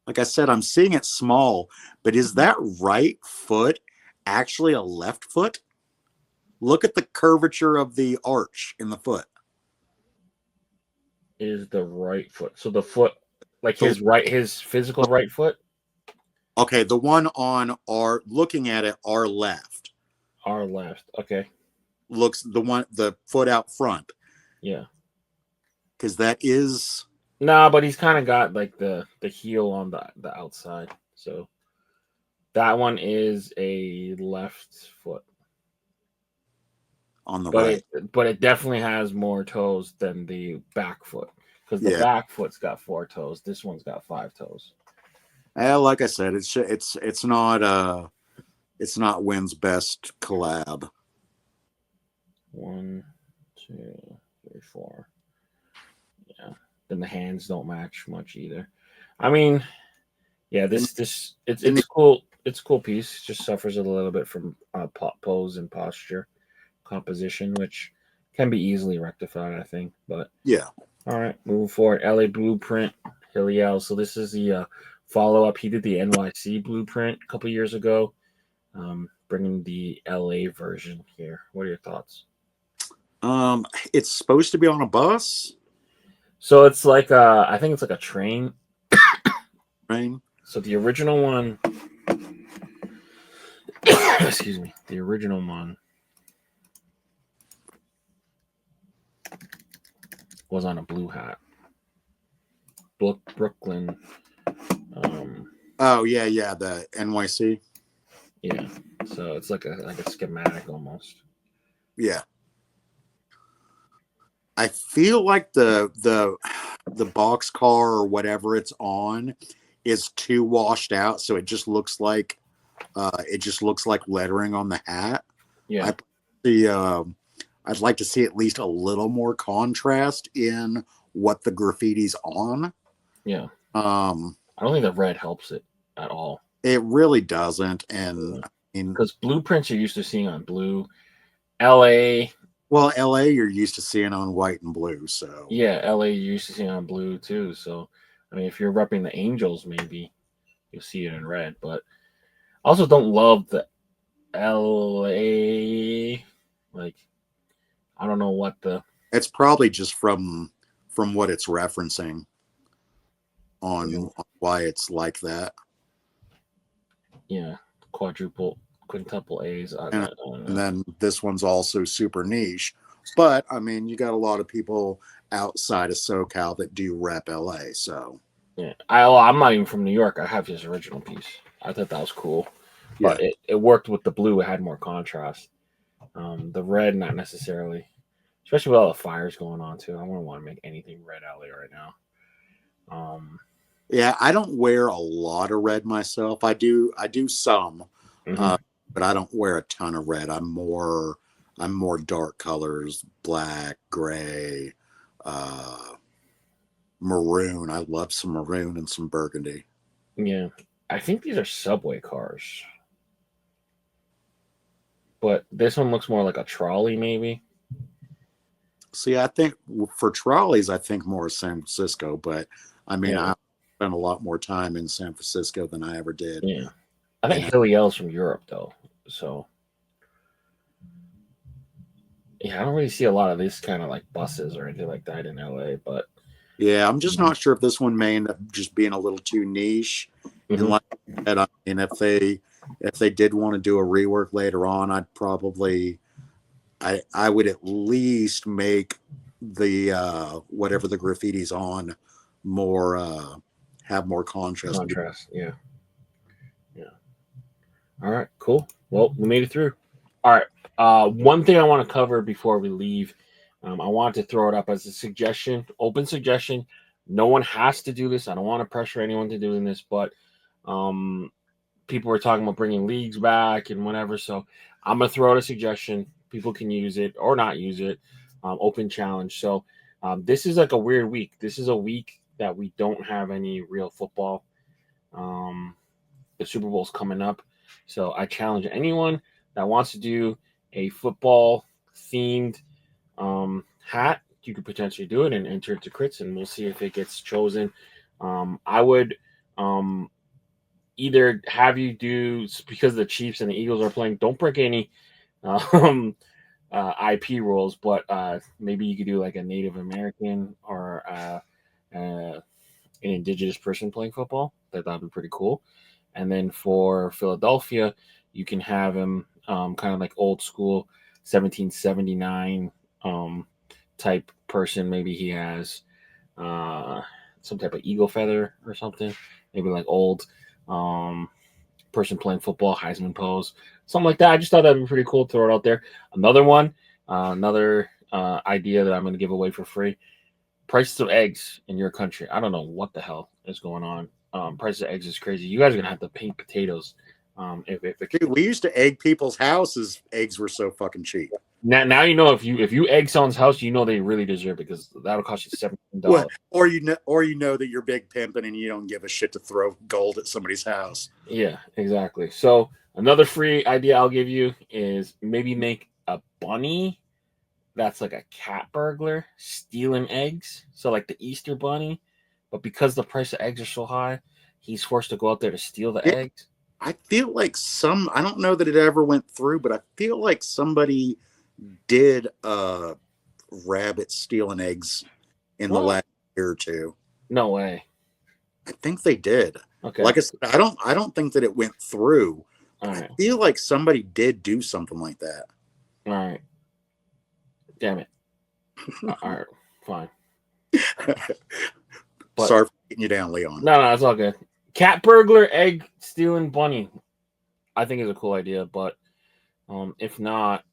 [SPEAKER 3] Like I said, I'm seeing it small, but is that right foot actually a left foot? Look at the curvature of the arch in the foot.
[SPEAKER 2] Is the right foot. So the foot, like his physical right foot?
[SPEAKER 3] Okay, the one on looking at it, our left.
[SPEAKER 2] Our left. Okay.
[SPEAKER 3] Looks the foot out front.
[SPEAKER 2] Yeah.
[SPEAKER 3] Because that is.
[SPEAKER 2] Nah, but he's kind of got like the heel on the outside. So that one is a left foot.
[SPEAKER 3] On the right.
[SPEAKER 2] But it definitely has more toes than the back foot. Because the back foot's got 4 toes. This one's got 5 toes.
[SPEAKER 3] Like I said, it's not Wynn's best collab.
[SPEAKER 2] 1, 2, 3, 4. Yeah. Then the hands don't match much either. I mean, yeah, it's cool. It's a cool piece. Just suffers a little bit from pose and posture composition, which can be easily rectified, I think. But
[SPEAKER 3] yeah.
[SPEAKER 2] All right, moving forward. LA Blueprint, Hiliel. So this is the follow-up. He did the NYC Blueprint a couple years ago. Bringing the LA version here. What are your thoughts?
[SPEAKER 3] It's supposed to be on a bus.
[SPEAKER 2] So it's like I think it's like a train.
[SPEAKER 3] Train.
[SPEAKER 2] So the original one, excuse me, the original one was on a blue hat. Brooklyn.
[SPEAKER 3] Oh yeah, the NYC.
[SPEAKER 2] Yeah, so it's like a schematic almost.
[SPEAKER 3] Yeah. I feel like the box car or whatever it's on is too washed out, so it just looks like lettering on the hat.
[SPEAKER 2] Yeah.
[SPEAKER 3] I'd like to see at least a little more contrast in what the graffiti's on.
[SPEAKER 2] Yeah. I don't think the red helps it at all.
[SPEAKER 3] It really doesn't, and
[SPEAKER 2] because blueprints you're used to seeing on blue, LA.
[SPEAKER 3] Well, LA you're used to seeing on white and blue, so
[SPEAKER 2] yeah, LA you're used to seeing on blue too. So, I mean, if you're repping the Angels, maybe you'll see it in red. But I also don't love the LA. Like, I don't know what the.
[SPEAKER 3] It's probably just from what it's referencing on why it's like that.
[SPEAKER 2] Yeah, quintuple A's.
[SPEAKER 3] And then this one's also super niche. But, I mean, you got a lot of people outside of SoCal that do rep LA. So
[SPEAKER 2] Yeah, I'm not even from New York. I have his original piece. I thought that was cool, but it worked with the blue. It had more contrast. The red, not necessarily, especially with all the fires going on too. I wouldn't want to make anything red LA right now.
[SPEAKER 3] Yeah, I don't wear a lot of red myself. I do some, but I don't wear a ton of red. I'm more dark colors, black, gray, maroon. I love some maroon and some burgundy.
[SPEAKER 2] Yeah, I think these are subway cars, but this one looks more like a trolley, maybe.
[SPEAKER 3] See, I think for trolleys, I think more San Francisco, but I mean, I spent a lot more time in San Francisco than I ever did.
[SPEAKER 2] Yeah, I think Heliel's from Europe though, so yeah, I don't really see a lot of this kind of like buses or anything like that in LA, but
[SPEAKER 3] yeah, I'm just not sure if this one may end up just being a little too niche. And like I said, I mean, if they did want to do a rework later on, I'd probably I would at least make the whatever the graffiti's on more have more contrast.
[SPEAKER 2] Yeah. All right, cool. Well, we made it through. All right. One thing I want to cover before we leave, I wanted to throw it up as a suggestion, open suggestion. No one has to do this. I don't want to pressure anyone to doing this, but people were talking about bringing leagues back and whatever. So I'm gonna throw out a suggestion. People can use it or not use it. Open challenge. So this is like a weird week. This is a week that we don't have any real football. The Super Bowl's coming up. So I challenge anyone that wants to do a football themed hat. You could potentially do it and enter it to Critz, and we'll see if it gets chosen. I would either have you do, because the Chiefs and the Eagles are playing, don't break any IP rules, but maybe you could do like a Native American or an indigenous person playing football. That'd be pretty cool. And then for Philadelphia, you can have him kind of like old school 1779 type person. Maybe he has some type of eagle feather or something. Maybe like old person playing football, Heisman pose, something like that. I just thought that'd be pretty cool to throw it out there. Another one, another idea that I'm going to give away for free. Prices of eggs in your country. I don't know what the hell is going on. Prices of eggs is crazy. You guys are gonna have to paint potatoes.
[SPEAKER 3] Dude, we used to egg people's houses. Eggs were so fucking cheap.
[SPEAKER 2] Now you know if you egg someone's house, you know they really deserve it because that'll cost you $17.
[SPEAKER 3] Well, or you know that you're big pimping and you don't give a shit to throw gold at somebody's house.
[SPEAKER 2] Yeah, exactly. So another free idea I'll give you is maybe make a bunny that's like a cat burglar stealing eggs. So like the Easter bunny. But because the price of eggs are so high, he's forced to go out there to steal the eggs.
[SPEAKER 3] I feel like I don't know that it ever went through, but I feel like somebody did rabbit stealing eggs in the last year or two.
[SPEAKER 2] No way.
[SPEAKER 3] I think they did.
[SPEAKER 2] Okay.
[SPEAKER 3] Like I said, I don't think that it went through.
[SPEAKER 2] All right.
[SPEAKER 3] I feel like somebody did do something like that.
[SPEAKER 2] All right. Damn it. All right. Fine.
[SPEAKER 3] But, sorry for getting you down, Leon.
[SPEAKER 2] No, it's all good. Cat burglar, egg stealing bunny. I think is a cool idea, but if not,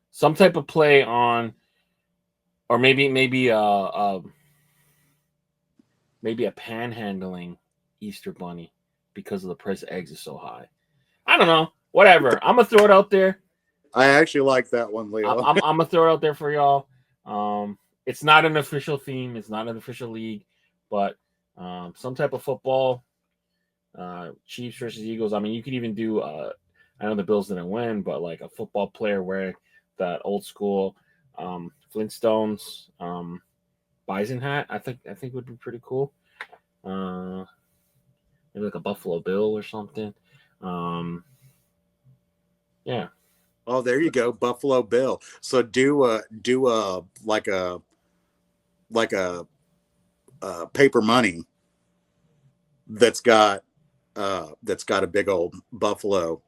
[SPEAKER 2] some type of play on, or maybe a panhandling Easter bunny because of the price of eggs is so high. I don't know. Whatever. I'm gonna throw it out there.
[SPEAKER 3] I actually like that one, Leo.
[SPEAKER 2] I'm gonna throw it out there for y'all. It's not an official theme. It's not an official league. But some type of football, Chiefs versus Eagles. I mean, you could even do, I know the Bills didn't win, but like a football player wearing that old school Flintstones bison hat. I think would be pretty cool. Maybe like a Buffalo Bill or something. Yeah.
[SPEAKER 3] Oh, there you go, Buffalo Bill. So do a paper money that's got a big old buffalo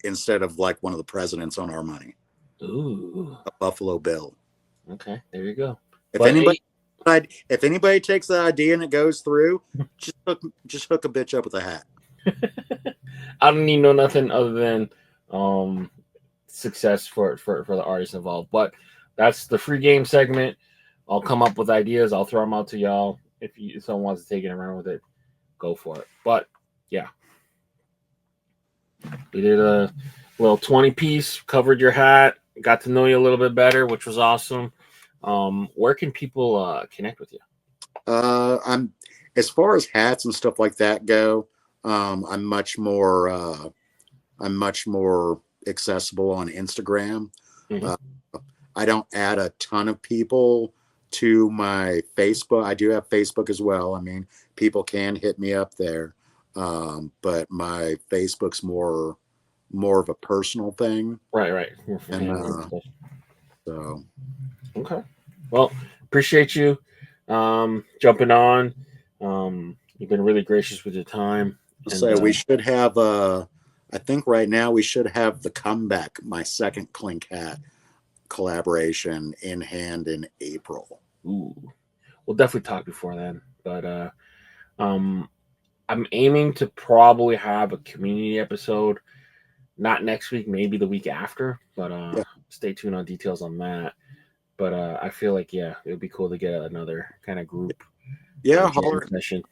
[SPEAKER 3] instead of like one of the presidents on our money.
[SPEAKER 2] Ooh,
[SPEAKER 3] a Buffalo Bill.
[SPEAKER 2] Okay, there you go.
[SPEAKER 3] If But if anybody takes the idea and it goes through, just hook a bitch up with a hat.
[SPEAKER 2] I don't need no nothing other than success for the artists involved. But that's the free game segment. I'll come up with ideas. If throw them out to y'all. If someone wants to take it and run with it, go for it. But yeah, we did a little 20-piece, covered your hat, got to know you a little bit better, which was awesome. Where can people connect with you?
[SPEAKER 3] I'm as far as hats and stuff like that go. I'm much more accessible on Instagram. Mm-hmm. I don't add a ton of people to my Facebook. I do have Facebook as well. I mean, people can hit me up there, but my Facebook's more of a personal thing.
[SPEAKER 2] Right.
[SPEAKER 3] And, so.
[SPEAKER 2] Okay. Well, appreciate you jumping on. You've been really gracious with your time.
[SPEAKER 3] So we should have I think right now we should have the comeback, my second Clink hat collaboration in hand in April.
[SPEAKER 2] Ooh. We'll definitely talk before then. But I'm aiming to probably have a community episode, not next week, maybe the week after. But stay tuned on details on that. But I feel like, it would be cool to get another kind of group.
[SPEAKER 3] Yeah, holler.
[SPEAKER 2] Session.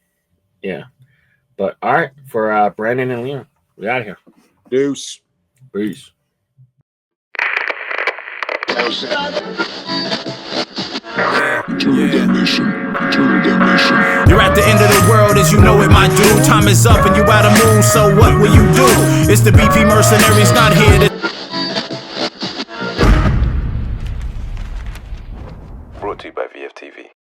[SPEAKER 2] Yeah. But all right, for Brandon and Leon, we out of here.
[SPEAKER 3] Deuce.
[SPEAKER 2] Peace.
[SPEAKER 1] You're at the end of the world as you know it, my dude. Time is up and you out of mood, so what will you do? It's the BP mercenaries not here to...
[SPEAKER 4] Brought to you by VFTV.